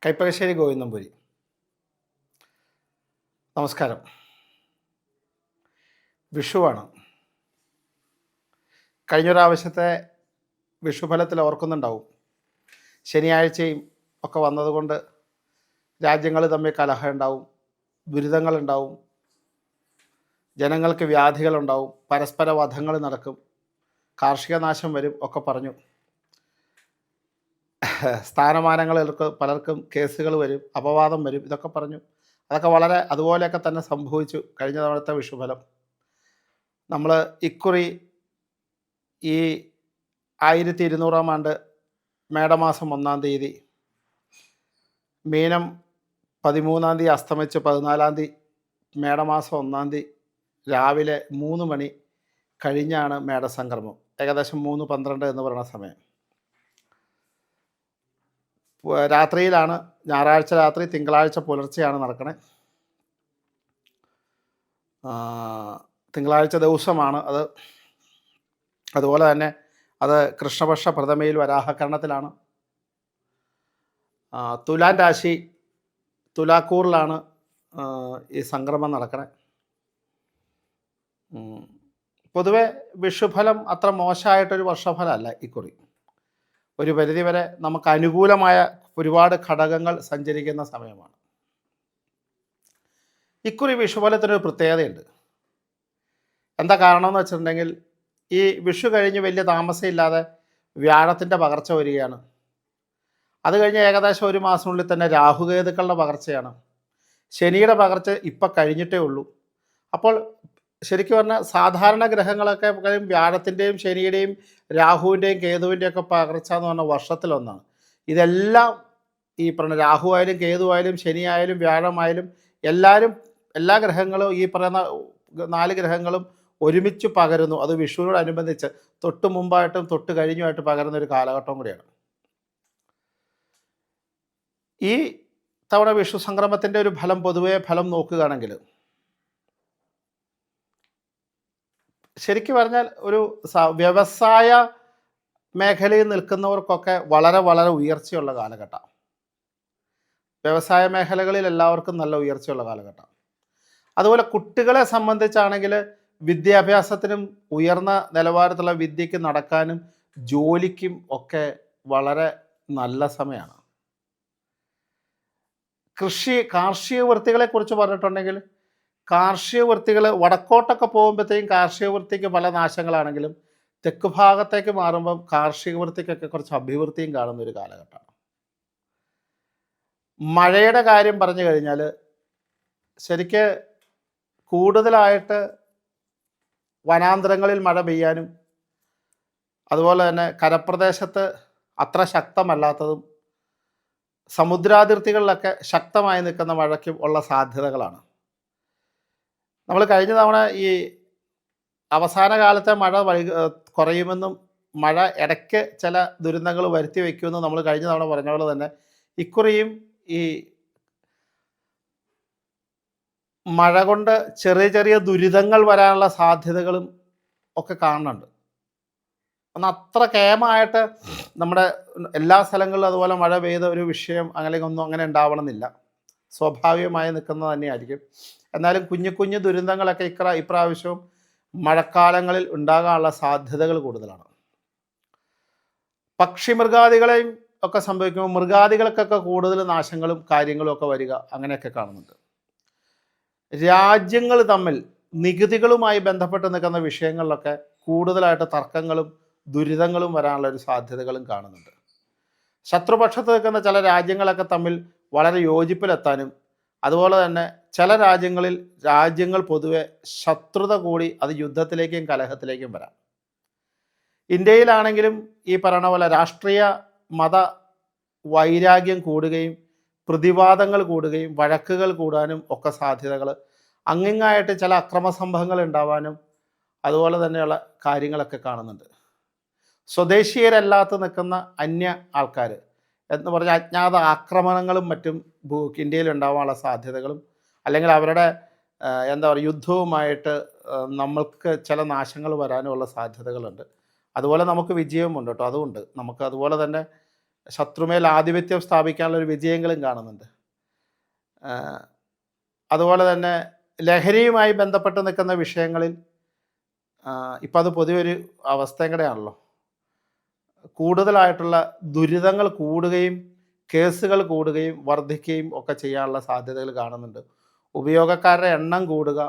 കൈപ്പകശ്ശേരി ഗോവിന്ദംപുരി. നമസ്കാരം. വിഷുവാണ്. കഴിഞ്ഞൊരാവശ്യത്തെ വിഷുഫലത്തിൽ ഓർക്കുന്നുണ്ടാവും. ശനിയാഴ്ചയും ഒക്കെ വന്നതുകൊണ്ട് രാജ്യങ്ങൾ തമ്മിൽ കലഹം ഉണ്ടാവും, ദുരിതങ്ങളുണ്ടാവും, ജനങ്ങൾക്ക് വ്യാധികളുണ്ടാവും, പരസ്പര വധങ്ങൾ നടക്കും, കാർഷിക നാശം വരും ഒക്കെ പറഞ്ഞു. സ്ഥാനമാനങ്ങൾക്ക് പലർക്കും കേസുകൾ വരും, അപവാദം വരും, ഇതൊക്കെ പറഞ്ഞു. അതൊക്കെ വളരെ അതുപോലെയൊക്കെ തന്നെ സംഭവിച്ചു കഴിഞ്ഞ തവണത്തെ വിഷുഫലം. നമ്മൾ ഇക്കുറി ഈ 1200 ആണ്ട് മേടമാസം 1-ാം തീയതി, മീനം 13-ാം തീയതി അസ്തമിച്ച് 14-ാം തീയതി മേടമാസം 1-ാം തീയതി രാവിലെ 3 മണി കഴിഞ്ഞാണ് മേടസംക്രമം. ഏകദേശം 3:12 എന്ന് പറയുന്ന സമയം. രാത്രിയിലാണ്, ഞായറാഴ്ച രാത്രി തിങ്കളാഴ്ച പുലർച്ചെയാണ് നടക്കണേ. തിങ്കളാഴ്ച ദിവസമാണ് അത്. അതുപോലെ തന്നെ അത് കൃഷ്ണപക്ഷ പ്രഥമയിൽ വരാഹകരണത്തിലാണ്. തുലാം രാശി തുലാക്കൂറിലാണ് ഈ സംക്രമം നടക്കണേ. പൊതുവെ വിഷുഫലം അത്ര മോശമായിട്ടൊരു വർഷഫലമല്ല ഇക്കുറി. ഒരു പരിധിവരെ നമുക്ക് അനുകൂലമായ ഒരുപാട് ഘടകങ്ങൾ സഞ്ചരിക്കുന്ന സമയമാണ്. ഇക്കുറി വിഷുഫലത്തിനൊരു പ്രത്യേകതയുണ്ട്. എന്താ കാരണം എന്ന് വെച്ചിട്ടുണ്ടെങ്കിൽ, ഈ വിഷു കഴിഞ്ഞ് വലിയ താമസമില്ലാതെ വ്യാഴത്തിൻ്റെ പകർച്ച വരികയാണ്. അത് കഴിഞ്ഞ് ഏകദേശം 1 മാസത്തിനുള്ളിൽ തന്നെ രാഹുകേതുക്കളുടെ പകർച്ചയാണ്. ശനിയുടെ പകർച്ച ഇപ്പം കഴിഞ്ഞിട്ടേ ഉള്ളൂ. അപ്പോൾ ശരിക്കും പറഞ്ഞാൽ സാധാരണ ഗ്രഹങ്ങളൊക്കെ വ്യാഴത്തിൻ്റെയും ശനിയുടെയും രാഹുവിൻ്റെയും കേതുവിൻ്റെയും ഒക്കെ പകർച്ച എന്ന് പറഞ്ഞാൽ വർഷത്തിലൊന്നാണ്. ഇതെല്ലാം ഈ പറഞ്ഞ രാഹു ആയാലും കേതു ആയാലും ശനി ആയാലും വ്യാഴമായാലും എല്ലാ ഗ്രഹങ്ങളും, ഈ പറയുന്ന 4 ഗ്രഹങ്ങളും ഒരുമിച്ച് പകരുന്നു. അത് വിഷുവിനോടനുബന്ധിച്ച് തൊട്ട് മുമ്പായിട്ടും തൊട്ട് കഴിഞ്ഞുമായിട്ട് പകരുന്ന ഒരു കാലഘട്ടം കൂടിയാണ്. ഈ തവണ വിഷു സംക്രമത്തിൻ്റെ ഒരു ഫലം, പൊതുവെ ഫലം നോക്കുകയാണെങ്കിൽ, ശരിക്കും പറഞ്ഞാൽ ഒരു വ്യവസായ മേഖലയിൽ നിൽക്കുന്നവർക്കൊക്കെ വളരെ വളരെ ഉയർച്ചയുള്ള കാലഘട്ടം. വ്യവസായ മേഖലകളിൽ എല്ലാവർക്കും നല്ല ഉയർച്ചയുള്ള കാലഘട്ടം. അതുപോലെ കുട്ടികളെ സംബന്ധിച്ചാണെങ്കിൽ വിദ്യാഭ്യാസത്തിനും ഉയർന്ന നിലവാരത്തിലുള്ള വിദ്യയ്ക്ക് നടക്കാനും ജോലിക്കും ഒക്കെ വളരെ നല്ല സമയമാണ്. കാർഷിക വൃത്തികളെക്കുറിച്ച് പറഞ്ഞിട്ടുണ്ടെങ്കിൽ, കാർഷിക വൃത്തികൾ വടക്കോട്ടൊക്കെ പോകുമ്പോഴത്തേക്കും കാർഷിക വൃത്തിക്ക് പല നാശങ്ങളാണെങ്കിലും തെക്ക് ഭാഗത്തേക്ക് മാറുമ്പം കാർഷിക വൃത്തിക്കൊക്കെ കുറച്ച് അഭിവൃദ്ധിയും കാണുന്ന ഒരു കാലഘട്ടമാണ്. മഴയുടെ കാര്യം പറഞ്ഞു കഴിഞ്ഞാൽ, ശരിക്ക് കൂടുതലായിട്ട് വനാന്തരങ്ങളിൽ മഴ പെയ്യാനും അതുപോലെ തന്നെ കരപ്രദേശത്ത് അത്ര ശക്തമല്ലാത്തതും സമുദ്രാതിർത്തികളിലൊക്കെ ശക്തമായി നിൽക്കുന്ന മഴയ്ക്കും ഉള്ള സാധ്യതകളാണ്. നമ്മൾ കഴിഞ്ഞ തവണ ഈ അവസാന കാലത്തെ മഴ കുറയുമെന്നും മഴ ഇടയ്ക്ക് ചില ദുരന്തങ്ങൾ വരുത്തി വയ്ക്കുമെന്നും നമ്മൾ കഴിഞ്ഞ തവണ പറഞ്ഞ പോലെ തന്നെ ഇക്കുറിയും ഈ മഴ കൊണ്ട് ചെറിയ ചെറിയ ദുരിതങ്ങൾ വരാനുള്ള സാധ്യതകളും ഒക്കെ കാണുന്നുണ്ട്. എന്നാൽ അത്ര കേമായിട്ട് നമ്മുടെ എല്ലാ സ്ഥലങ്ങളിലും അതുപോലെ മഴ പെയ്ത ഒരു വിഷയം ഒന്നും അങ്ങനെ ഉണ്ടാവണമെന്നില്ല. സ്വാഭാവികമായി നിൽക്കുന്നത് തന്നെയായിരിക്കും. എന്നാലും കുഞ്ഞു കുഞ്ഞു ദുരന്തങ്ങളൊക്കെ ഇപ്രാവശ്യവും മഴക്കാലങ്ങളിൽ ഉണ്ടാകാനുള്ള സാധ്യതകൾ കൂടുതലാണ്. പക്ഷിമൃഗാദികളെയും ഒക്കെ സംഭവിക്കുമ്പോൾ മൃഗാദികൾക്കൊക്കെ കൂടുതൽ നാശങ്ങളും കാര്യങ്ങളും ഒക്കെ വരിക, അങ്ങനെയൊക്കെ കാണുന്നുണ്ട്. രാജ്യങ്ങൾ തമ്മിൽ നികുതികളുമായി ബന്ധപ്പെട്ട് നിൽക്കുന്ന വിഷയങ്ങളിലൊക്കെ കൂടുതലായിട്ട് തർക്കങ്ങളും ദുരിതങ്ങളും വരാനുള്ള ഒരു സാധ്യതകളും കാണുന്നുണ്ട്. ശത്രുപക്ഷത്ത് നിൽക്കുന്ന ചില രാജ്യങ്ങളൊക്കെ തമ്മിൽ വളരെ യോജിപ്പിലെത്താനും, അതുപോലെ തന്നെ ചില രാജ്യങ്ങൾ പൊതുവെ ശത്രുത കൂടി അത് യുദ്ധത്തിലേക്കും കലഹത്തിലേക്കും വരാം. ഇന്ത്യയിലാണെങ്കിലും ഈ പറയുന്ന പോലെ രാഷ്ട്രീയ മത വൈരാഗ്യം കൂടുകയും പ്രതിവാദങ്ങൾ കൂടുകയും വഴക്കുകൾ കൂടാനും ഒക്കെ സാധ്യതകൾ, അങ്ങിങ്ങായിട്ട് ചില അക്രമ സംഭവങ്ങൾ ഉണ്ടാവാനും അതുപോലെ തന്നെയുള്ള കാര്യങ്ങളൊക്കെ കാണുന്നുണ്ട്. സ്വദേശീയരല്ലാത്ത നിൽക്കുന്ന അന്യ ആൾക്കാർ എന്ന് പറഞ്ഞാൽ അജ്ഞാത ആക്രമണങ്ങളും മറ്റും ഇന്ത്യയിൽ ഉണ്ടാവാനുള്ള സാധ്യതകളും, അല്ലെങ്കിൽ അവരുടെ യുദ്ധവുമായിട്ട് നമ്മൾക്ക് ചില നാശങ്ങൾ വരാനുമുള്ള സാധ്യതകളുണ്ട്. അതുപോലെ നമുക്ക് വിജയവുമുണ്ട് കേട്ടോ. അതുകൊണ്ട് നമുക്ക് അതുപോലെ തന്നെ ശത്രുമേൽ ആധിപത്യം സ്ഥാപിക്കാനുള്ള ഒരു വിജയങ്ങളും കാണുന്നുണ്ട്. അതുപോലെ തന്നെ ലഹരിയുമായി ബന്ധപ്പെട്ട് നിൽക്കുന്ന വിഷയങ്ങളിൽ ഇപ്പം അത് പൊതുവെ ഒരു അവസ്ഥയും കൂടെയാണല്ലോ. കൂടുതലായിട്ടുള്ള ദുരിതങ്ങൾ കൂടുകയും കേസുകൾ കൂടുകയും വർദ്ധിക്കുകയും ഒക്കെ ചെയ്യാനുള്ള സാധ്യതകൾ കാണുന്നുണ്ട്. ഉപയോഗക്കാരുടെ എണ്ണം കൂടുക,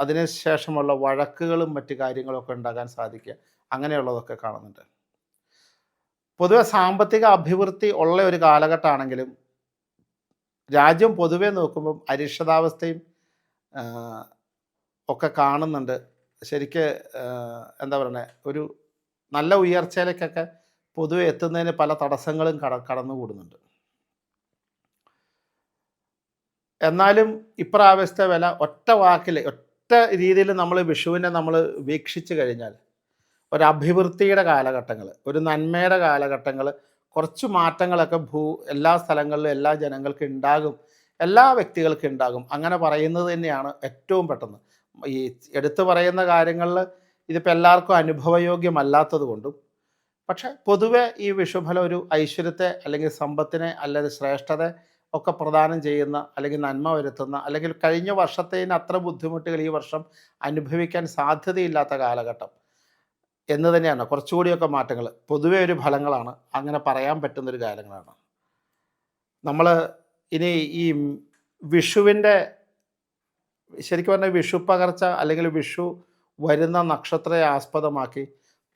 അതിന് ശേഷമുള്ള വഴക്കുകളും മറ്റു കാര്യങ്ങളൊക്കെ ഉണ്ടാകാൻ സാധിക്കുക, അങ്ങനെയുള്ളതൊക്കെ കാണുന്നുണ്ട്. പൊതുവെ സാമ്പത്തിക അഭിവൃദ്ധി ഉള്ള ഒരു കാലഘട്ടമാണെങ്കിലും രാജ്യം പൊതുവെ നോക്കുമ്പം അരിഷ്ടതാവസ്ഥയും ഒക്കെ കാണുന്നുണ്ട്. ശരിക്ക് എന്താ പറയുന്നത്, ഒരു നല്ല ഉയർച്ചയിലേക്കൊക്കെ പൊതുവെ എത്തുന്നതിന് പല തടസ്സങ്ങളും കടന്നുകൂടുന്നുണ്ട്. എന്നാലും ഇപ്രാവശ്യത്തെ വില ഒറ്റ രീതിയിൽ നമ്മൾ വിഷുവിനെ നമ്മൾ വീക്ഷിച്ചു കഴിഞ്ഞാൽ ഒരു അഭിവൃദ്ധിയുടെ കാലഘട്ടങ്ങൾ, ഒരു നന്മയുടെ കാലഘട്ടങ്ങൾ, കുറച്ച് മാറ്റങ്ങളൊക്കെ എല്ലാ സ്ഥലങ്ങളിലും എല്ലാ ജനങ്ങൾക്കും ഉണ്ടാകും, എല്ലാ വ്യക്തികൾക്കും ഉണ്ടാകും. അങ്ങനെ പറയുന്നത് തന്നെയാണ് ഏറ്റവും പെട്ടെന്ന്. ഈ എടുത്തു പറയുന്ന കാര്യങ്ങളിൽ ഇതിപ്പോൾ എല്ലാവർക്കും അനുഭവയോഗ്യമല്ലാത്തത് കൊണ്ടും, പക്ഷെ പൊതുവെ ഈ വിഷുഫലം ഒരു ഐശ്വര്യത്തെ അല്ലെങ്കിൽ സമ്പത്തിനെ അല്ലെങ്കിൽ ശ്രേഷ്ഠത ഒക്കെ പ്രദാനം ചെയ്യുന്ന, അല്ലെങ്കിൽ നന്മ വരുത്തുന്ന, അല്ലെങ്കിൽ കഴിഞ്ഞ വർഷത്തേന് അത്ര ബുദ്ധിമുട്ടുകൾ ഈ വർഷം അനുഭവിക്കാൻ സാധ്യതയില്ലാത്ത കാലഘട്ടം എന്ന് തന്നെയാണ്. കുറച്ചുകൂടിയൊക്കെ മാറ്റങ്ങൾ പൊതുവെ ഒരു ഫലങ്ങളാണ്, അങ്ങനെ പറയാൻ പറ്റുന്നൊരു കാര്യങ്ങളാണ്. നമ്മൾ ഇനി ഈ വിഷുവിൻ്റെ ശരിക്കും പറഞ്ഞാൽ വിഷു പകർച്ച അല്ലെങ്കിൽ വിഷു വരുന്ന നക്ഷത്രത്തെ ആസ്പദമാക്കി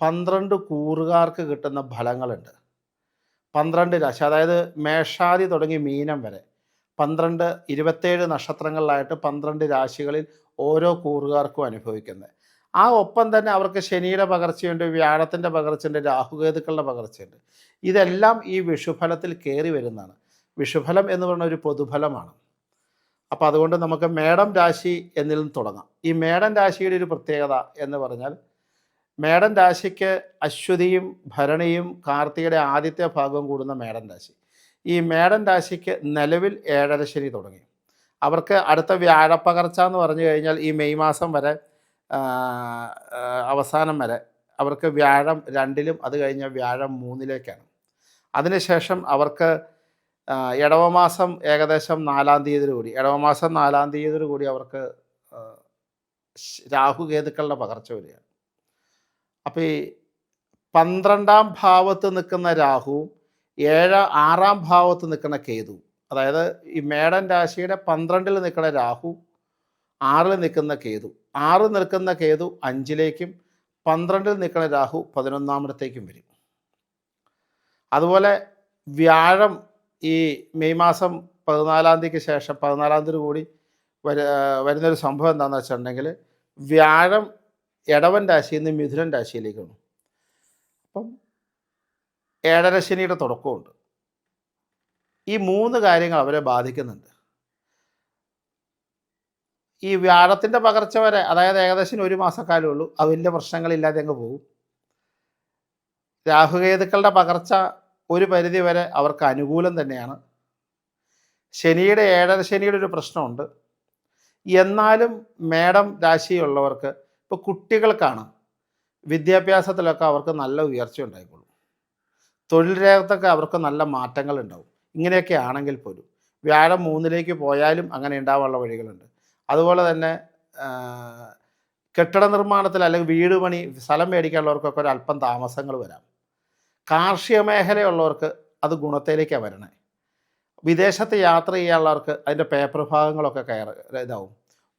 12 കൂറുകാർക്ക് കിട്ടുന്ന ഫലങ്ങളുണ്ട്. 12 രാശി, അതായത് മേഷാദി തുടങ്ങി മീനം വരെ 27 നക്ഷത്രങ്ങളിലായിട്ട് 12 രാശികളിൽ ഓരോ കൂറുകാർക്കും അനുഭവിക്കുന്നത്. ആ ഒപ്പം തന്നെ അവർക്ക് ശനിയുടെ പകർച്ചയുണ്ട്, വ്യാഴത്തിൻ്റെ പകർച്ചയുണ്ട്, രാഹുകേതുക്കളുടെ പകർച്ചയുണ്ട്. ഇതെല്ലാം ഈ വിഷുഫലത്തിൽ കയറി വരുന്നതാണ്. വിഷുഫലം എന്ന് പറയുന്ന ഒരു പൊതുഫലമാണ്. അപ്പോൾ അതുകൊണ്ട് നമുക്ക് മേടം രാശി എന്നിൽ നിന്ന് തുടങ്ങാം. ഈ മേടം രാശിയുടെ ഒരു പ്രത്യേകത എന്ന് പറഞ്ഞാൽ, മേടം രാശിക്ക് അശ്വതിയും ഭരണിയും കാർത്തികയുടെ ആദ്യത്തെ ഭാഗവും കൂടുന്ന മേടം രാശി. ഈ മേടം രാശിക്ക് നിലവിൽ 7.5 ശനി തുടങ്ങി. അവർക്ക് അടുത്ത വ്യാഴപ്പകർച്ച എന്ന് പറഞ്ഞു കഴിഞ്ഞാൽ ഈ മെയ് മാസം വരെ, അവസാനം വരെ അവർക്ക് വ്യാഴം 2-ലും അത് കഴിഞ്ഞ വ്യാഴം 3-ലേക്കാണ്. അതിനുശേഷം അവർക്ക് ഇടവമാസം ഏകദേശം 4-ാം തീയതിയോട് കൂടി അവർക്ക് രാഹുകേതുക്കളുടെ പകർച്ച വരികയാണ്. അപ്പോൾ ഈ 12-ാം ഭാവത്ത് നിൽക്കുന്ന രാഹുവും 6-ാം ഭാവത്ത് നിൽക്കുന്ന കേതു, അതായത് ഈ മേടൻ രാശിയുടെ 12-ൽ നിൽക്കുന്ന രാഹു, 6-ൽ നിൽക്കുന്ന കേതു, 6 നിൽക്കുന്ന കേതു 5-ലേക്കും 12-ൽ നിൽക്കുന്ന രാഹു 11-ാമിടത്തേക്കും വരും. അതുപോലെ വ്യാഴം ഈ മെയ് മാസം 14-ാം തീയതിക്ക് ശേഷം 14-ാം തീയതി കൂടി വരുന്നൊരു സംഭവം എന്താണെന്ന് വെച്ചിട്ടുണ്ടെങ്കിൽ, വ്യാഴം ഇടവൻ രാശിയിൽ നിന്ന് മിഥുനൻ രാശിയിലേക്കാണ്. അപ്പം 7.5 ശനിയുടെ തുടക്കമുണ്ട്. ഈ 3 കാര്യങ്ങൾ അവരെ ബാധിക്കുന്നുണ്ട്. ഈ വ്യാഴത്തിൻ്റെ പകർച്ച വരെ, അതായത് ഏകദേശം 1 മാസക്കാലമേ ഉള്ളൂ, അത് വലിയ പ്രശ്നങ്ങളില്ലാതെ അങ്ങ് പോകും. രാഹുകേതുക്കളുടെ പകർച്ച ഒരു പരിധി വരെ അവർക്ക് അനുകൂലം തന്നെയാണ്. ശനിയുടെ 7.5 ശനിയുടെ ഒരു പ്രശ്നമുണ്ട്. എന്നാലും മേടം രാശിയുള്ളവർക്ക്, ഇപ്പോൾ കുട്ടികൾക്കാണ്, വിദ്യാഭ്യാസത്തിലൊക്കെ അവർക്ക് നല്ല ഉയർച്ച ഉണ്ടായിക്കോളും. തൊഴിൽ രംഗത്തൊക്കെ അവർക്ക് നല്ല മാറ്റങ്ങൾ ഉണ്ടാവും. ഇങ്ങനെയൊക്കെ ആണെങ്കിൽ പോലും വ്യാഴം 3-ലേക്ക് പോയാലും അങ്ങനെ ഉണ്ടാവാനുള്ള വഴികളുണ്ട്. അതുപോലെ തന്നെ കെട്ടിട നിർമ്മാണത്തിൽ അല്ലെങ്കിൽ വീട് പണി, സ്ഥലം മേടിക്കാനുള്ളവർക്കൊക്കെ ഒരല്പം താമസങ്ങൾ വരാം. കാർഷിക മേഖലയുള്ളവർക്ക് അത് ഗുണത്തിലേക്കാണ് വരണേ. വിദേശത്ത് യാത്ര ചെയ്യാനുള്ളവർക്ക് അതിൻ്റെ പേപ്പർ ഭാഗങ്ങളൊക്കെ ഇതാവും.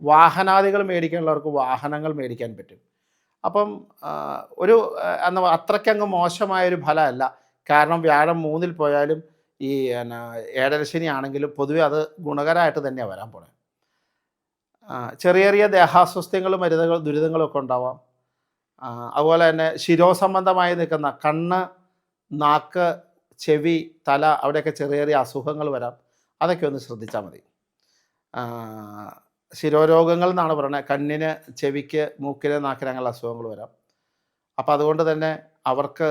വാഹനാദികൾ മേടിക്കാനുള്ളവർക്ക് വാഹനങ്ങൾ മേടിക്കാൻ പറ്റും. അപ്പം അത്രയ്ക്കങ്ങ് മോശമായൊരു ഫലമല്ല. കാരണം വ്യാഴം 3-ൽ പോയാലും ഈ 7.5 ശനി ആണെങ്കിലും പൊതുവെ അത് ഗുണകരമായിട്ട് തന്നെയാണ് വരാൻ പോണേ. ചെറിയ ചെറിയ ദേഹാസ്വസ്ഥ്യങ്ങളും ദുരിതങ്ങളൊക്കെ ഉണ്ടാവാം. അതുപോലെ തന്നെ ശിരോസംബന്ധമായി നിൽക്കുന്ന കണ്ണ്, നാക്ക്, ചെവി, തല, അവിടെയൊക്കെ ചെറിയ ചെറിയ അസുഖങ്ങൾ വരാം. അതൊക്കെ ഒന്ന് ശ്രദ്ധിച്ചാൽ മതി. ശിരോരോഗങ്ങൾ എന്നാണ് പറയുന്നത്. കണ്ണിന്, ചെവിക്ക്, മൂക്കിന്, നാക്കിന് അങ്ങനെയുള്ള അസുഖങ്ങൾ വരാം. അപ്പോൾ അതുകൊണ്ട് തന്നെ അവർക്ക്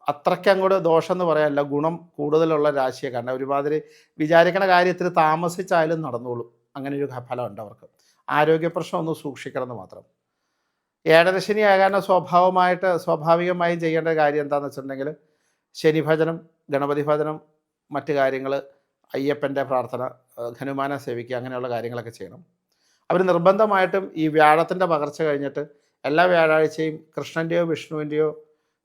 അത്രയ്ക്ക് അങ്ങോട്ട് ദോഷം എന്ന് പറയാനല്ല, ഗുണം കൂടുതലുള്ള രാശിയെ. കാരണം ഒരുമാതിരി വിചാരിക്കണ കാര്യത്തിൽ താമസിച്ചായാലും നടന്നോളും. അങ്ങനെ ഒരു ഫലമുണ്ട് അവർക്ക്. ആരോഗ്യ പ്രശ്നം ഒന്ന് സൂക്ഷിക്കണം എന്ന് മാത്രം. ഏഴരശനി ആകാൻ സ്വാഭാവികമായും ചെയ്യേണ്ട കാര്യം എന്താണെന്ന് വെച്ചിട്ടുണ്ടെങ്കിൽ ശനി ഭജനം, ഗണപതി ഭജനം, മറ്റു കാര്യങ്ങൾ, അയ്യപ്പൻ്റെ പ്രാർത്ഥന, ഹനുമാനെ സേവിക്കുക, അങ്ങനെയുള്ള കാര്യങ്ങളൊക്കെ ചെയ്യണം. അവർ നിർബന്ധമായിട്ടും ഈ വ്യാഴത്തിൻ്റെ പകർച്ച കഴിഞ്ഞിട്ട് എല്ലാ വ്യാഴാഴ്ചയും കൃഷ്ണൻ്റെയോ വിഷ്ണുവിൻ്റെയോ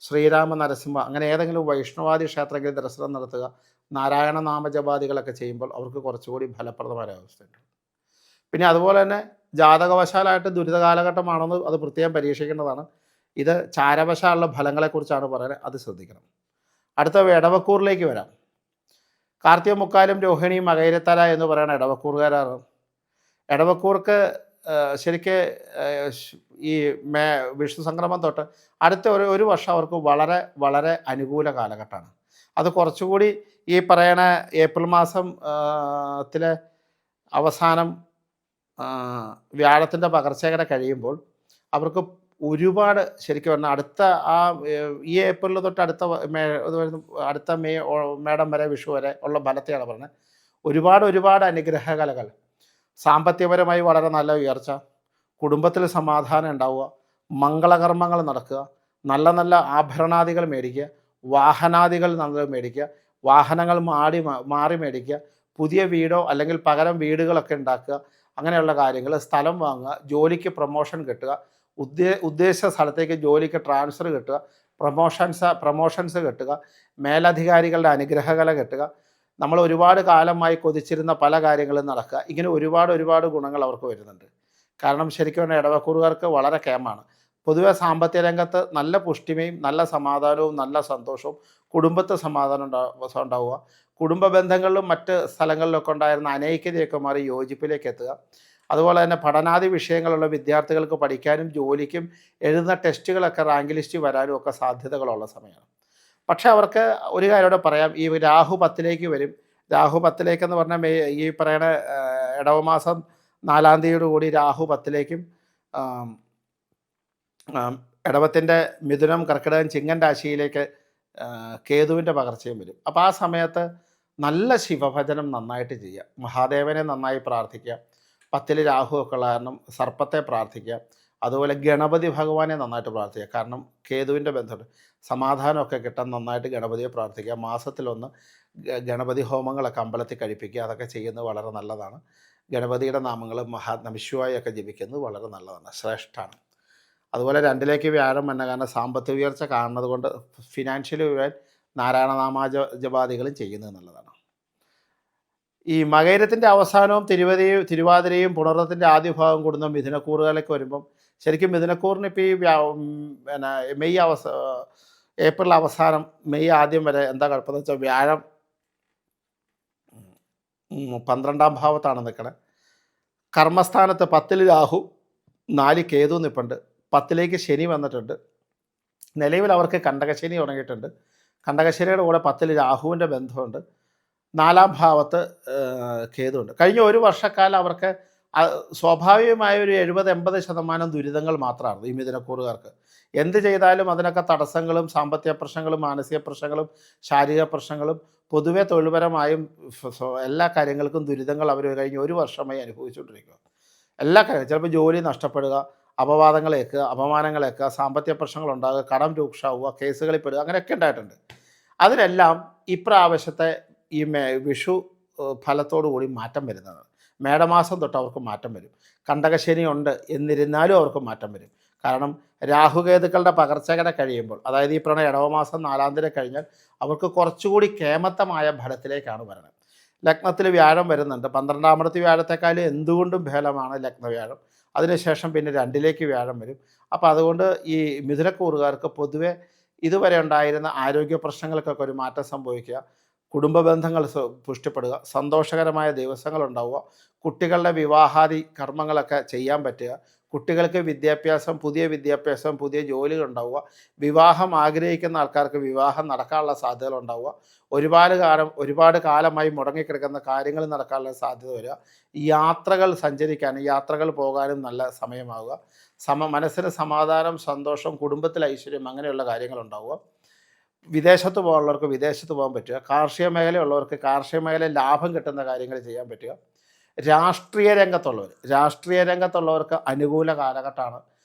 ശ്രീരാമ നരസിംഹ അങ്ങനെ ഏതെങ്കിലും വൈഷ്ണവാദി ക്ഷേത്രങ്ങളിൽ ദർശനം നടത്തുക, നാരായണ നാമജപാദികളൊക്കെ ചെയ്യുമ്പോൾ അവർക്ക് കുറച്ചുകൂടി ഫലപ്രദമായ അവസ്ഥയുണ്ട്. പിന്നെ അതുപോലെ തന്നെ ജാതകവശാലായിട്ട് ദുരിത കാലഘട്ടമാണെന്ന് അത് പ്രത്യേകം പരീക്ഷിക്കേണ്ടതാണ്. ഇത് ചാരവശാലുള്ള ഫലങ്ങളെക്കുറിച്ചാണ് പറയുന്നത്, അത് ശ്രദ്ധിക്കണം. അടുത്ത ഇടവക്കൂറിലേക്ക് വരാം. കാർത്തിക മുക്കാലും രോഹിണിയും മകയിരത്തല എന്ന് പറയുന്ന ഇടവക്കൂറുകാരാണ്. ഇടവക്കൂർക്ക് ശരിക്ക് ഈ വിഷ്ണു സംക്രമം തൊട്ട് അടുത്ത ഒരു വർഷം അവർക്ക് വളരെ വളരെ അനുകൂല കാലഘട്ടമാണ്. അത് കുറച്ചുകൂടി ഈ പറയണ ഏപ്രിൽ മാസം ത്തിലെ അവസാനം വ്യാഴത്തിൻ്റെ പകർച്ചയുടെ കഴിയുമ്പോൾ അവർക്ക് ഒരുപാട് ശരിക്കും പറഞ്ഞാൽ അടുത്ത ഈ ഏപ്രിൽ തൊട്ട് അടുത്ത മേടം വരെ വിഷു വരെ ഉള്ള ഫലത്തെയാണ് പറഞ്ഞത്. ഒരുപാട് അനുഗ്രഹകലകൾ, സാമ്പത്തികപരമായി വളരെ നല്ല ഉയർച്ച, കുടുംബത്തിൽ സമാധാനം ഉണ്ടാവുക, മംഗളകർമ്മങ്ങൾ നടക്കുക, നല്ല നല്ല ആഭരണാദികൾ മേടിക്കുക, വാഹനാദികൾ നമ്മൾ മേടിക്കുക, വാഹനങ്ങൾ മാറി മേടിക്കുക, പുതിയ വീടോ അല്ലെങ്കിൽ പകരം വീടുകളൊക്കെ ഉണ്ടാക്കുക, അങ്ങനെയുള്ള കാര്യങ്ങൾ, സ്ഥലം വാങ്ങുക, ജോലിക്ക് പ്രൊമോഷൻ കിട്ടുക, ഉദ്ദേശിച്ച സ്ഥലത്തേക്ക് ജോലിക്ക് ട്രാൻസ്ഫർ കിട്ടുക, പ്രൊമോഷൻസ് കിട്ടുക, മേലധികാരികളുടെ അനുഗ്രഹകല കിട്ടുക, നമ്മൾ ഒരുപാട് കാലമായി കൊതിച്ചിരുന്ന പല കാര്യങ്ങളും നടക്കുക, ഇങ്ങനെ ഒരുപാട് ഗുണങ്ങൾ അവർക്ക് വരുന്നുണ്ട്. കാരണം ശരിക്കും പറഞ്ഞാൽ ഇടവക്കൂറുകാർക്ക് വളരെ കേമാണ്. പൊതുവെ സാമ്പത്തിക രംഗത്ത് നല്ല പുഷ്ടിമയും നല്ല സമാധാനവും നല്ല സന്തോഷവും, കുടുംബത്തെ സമാധാനം ഉണ്ടാവുക, കുടുംബ ബന്ധങ്ങളിലും മറ്റ് സ്ഥലങ്ങളിലൊക്കെ ഉണ്ടായിരുന്ന അനൈക്യതയൊക്കെ മാറി യോജിപ്പിലേക്ക് എത്തുക. അതുപോലെ തന്നെ പഠനാദി വിഷയങ്ങളുള്ള വിദ്യാർത്ഥികൾക്ക് പഠിക്കാനും ജോലിക്കും എഴുതുന്ന ടെസ്റ്റുകളൊക്കെ റാങ്ക് ലിസ്റ്റ് വരാനും ഒക്കെ സാധ്യതകളുള്ള സമയമാണ്. പക്ഷെ അവർക്ക് ഒരു കാര്യം കൂടെ പറയാം, ഈ രാഹു 10ലേക്ക് വരും. രാഹു 10ലേക്കെന്ന് പറഞ്ഞാൽ ഈ പറയണ ഇടവമാസം 4-ാം തീയതിയോട് കൂടി രാഹു 10ലേക്കും ഇടവത്തിൻ്റെ മിഥുനം, കർക്കിടകം, ചിങ്ങൻ രാശിയിലേക്ക് കേതുവിൻ്റെ പകർച്ചയും വരും. അപ്പോൾ ആ സമയത്ത് നല്ല ശിവഭജനം നന്നായിട്ട് ചെയ്യുക, മഹാദേവനെ നന്നായി പ്രാർത്ഥിക്കുക, 10ൽ രാഹു ഒക്കെ ഉള്ള കാരണം സർപ്പത്തെ പ്രാർത്ഥിക്കുക, അതുപോലെ ഗണപതി ഭഗവാനെ നന്നായിട്ട് പ്രാർത്ഥിക്കുക. കാരണം കേതുവിൻ്റെ ബന്ധമുണ്ട്, സമാധാനമൊക്കെ കിട്ടാൻ നന്നായിട്ട് ഗണപതിയെ പ്രാർത്ഥിക്കുക. മാസത്തിലൊന്ന് ഗണപതി ഹോമങ്ങളൊക്കെ അമ്പലത്തിൽ കഴിപ്പിക്കുക, അതൊക്കെ ചെയ്യുന്നത് വളരെ നല്ലതാണ്. ഗണപതിയുടെ നാമങ്ങൾ നമഃശിവായൊക്കെ ജപിക്കുന്നത് വളരെ നല്ലതാണ്, ശ്രേഷ്ഠമാണ്. അതുപോലെ 2ലേക്ക് വ്യാഴം വന്ന കാരണം സാമ്പത്തിക ഉയർച്ച കാണുന്നത് കൊണ്ട് ഫിനാൻഷ്യലി ഉയരാൻ നാരായണനാമജപാദികളും ചെയ്യുന്നത് നല്ലതാണ്. ഈ മകയിരത്തിൻ്റെ അവസാനവും തിരുവാതിരയും പുണർത്തിൻ്റെ ആദ്യ ഭാഗം കൂടുന്ന മിഥുനക്കൂറുകളിലേക്ക് വരുമ്പം ശരിക്കും മിഥുനക്കൂറിന് ഇപ്പോൾ ഈ ഏപ്രിൽ അവസാനം മെയ് ആദ്യം വരെ എന്താ കുഴപ്പമെന്ന് വെച്ചാൽ വ്യാഴം 12ാം ഭാവത്താണ് നിൽക്കണത്. കർമ്മസ്ഥാനത്ത് 10ൽ രാഹു, 4 കേതു നിൽപ്പുണ്ട്, 10ലേക്ക് ശനി വന്നിട്ടുണ്ട്. നിലവിൽ അവർക്ക് കണ്ടകശനി തുടങ്ങിയിട്ടുണ്ട്. കണ്ടകശനിയുടെ കൂടെ 10ൽ രാഹുവിൻ്റെ ബന്ധമുണ്ട്, 4ാം ഭാവത്ത് കേതുണ്ട്. കഴിഞ്ഞ ഒരു വർഷക്കാലം അവർക്ക് സ്വാഭാവികമായ ഒരു 70-80% ദുരിതങ്ങൾ മാത്രമാണ് ഈ മിഥുനക്കൂറുകാർക്ക്. എന്ത് ചെയ്താലും അതിനൊക്കെ തടസ്സങ്ങളും സാമ്പത്തിക പ്രശ്നങ്ങളും മാനസിക പ്രശ്നങ്ങളും ശാരീരിക പ്രശ്നങ്ങളും പൊതുവെ തൊഴിൽപരമായും എല്ലാ കാര്യങ്ങൾക്കും ദുരിതങ്ങൾ അവർ കഴിഞ്ഞ ഒരു വർഷമായി അനുഭവിച്ചുകൊണ്ടിരിക്കുക. എല്ലാ കാര്യങ്ങളും ചിലപ്പോൾ ജോലി നഷ്ടപ്പെടുക, അപവാദങ്ങളേക്കുക, അപമാനങ്ങളേക്കുക, സാമ്പത്തിക പ്രശ്നങ്ങളുണ്ടാകുക, കടം രൂക്ഷമാവുക, കേസുകളിൽ പെടുക, അങ്ങനെയൊക്കെ ഉണ്ടായിട്ടുണ്ട്. അതിനെല്ലാം ഇപ്രാവശ്യത്തെ ഈ വിഷു ഫലത്തോടു കൂടി മാറ്റം വരുന്നതാണ്. മേടമാസം തൊട്ട് അവർക്ക് മാറ്റം വരും. കണ്ടകശനി ഉണ്ട് എന്നിരുന്നാലും അവർക്ക് മാറ്റം വരും. കാരണം രാഹുകേതുക്കളുടെ പകർച്ചകര കഴിയുമ്പോൾ, അതായത് ഈ ഇടവമാസം 4-ാം തീയതി കഴിഞ്ഞാൽ അവർക്ക് കുറച്ചുകൂടി കേമത്തമായ ഫലത്തിലേക്കാണ് വരുന്നത്. ലഗ്നത്തിൽ വ്യാഴം വരുന്നുണ്ട്. 12ാമത്തെ വ്യാഴത്തെക്കാളും എന്തുകൊണ്ടും ഭേദമാണ് ലഗ്നവ്യാഴം. അതിനുശേഷം പിന്നെ 2ലേക്ക് വ്യാഴം വരും. അപ്പോൾ അതുകൊണ്ട് ഈ മിഥുനക്കൂറുകാർക്ക് പൊതുവെ ഇതുവരെ ഉണ്ടായിരുന്ന ആരോഗ്യ പ്രശ്നങ്ങൾക്കൊക്കെ ഒരു മാറ്റം സംഭവിക്കുക, കുടുംബ ബന്ധങ്ങൾ പുഷ്ടിപ്പെടുക, സന്തോഷകരമായ ദിവസങ്ങളുണ്ടാവുക, കുട്ടികളുടെ വിവാഹാദി കർമ്മങ്ങളൊക്കെ ചെയ്യാൻ പറ്റുക, കുട്ടികൾക്ക് വിദ്യാഭ്യാസം, പുതിയ ജോലികളുണ്ടാവുക, വിവാഹം ആഗ്രഹിക്കുന്ന ആൾക്കാർക്ക് വിവാഹം നടക്കാനുള്ള സാധ്യതകളുണ്ടാവുക, ഒരുപാട് കാലമായി മുടങ്ങിക്കിടക്കുന്ന കാര്യങ്ങൾ നടക്കാനുള്ള സാധ്യത വരിക, യാത്രകൾ സഞ്ചരിക്കാനും യാത്രകൾ പോകാനും നല്ല സമയമാവുക, മനസ്സിന് സമാധാനം, സന്തോഷം, കുടുംബത്തിൽ ഐശ്വര്യം, അങ്ങനെയുള്ള കാര്യങ്ങളുണ്ടാവുക. വിദേശത്ത് പോകാനുള്ളവർക്ക് വിദേശത്ത് പോകാൻ പറ്റുക, കാർഷിക മേഖലയുള്ളവർക്ക് കാർഷിക മേഖലയിൽ ലാഭം കിട്ടുന്ന കാര്യങ്ങൾ ചെയ്യാൻ പറ്റുക. രാഷ്ട്രീയ രംഗത്തുള്ളവർക്ക് അനുകൂല കാലഘട്ടമാണ്.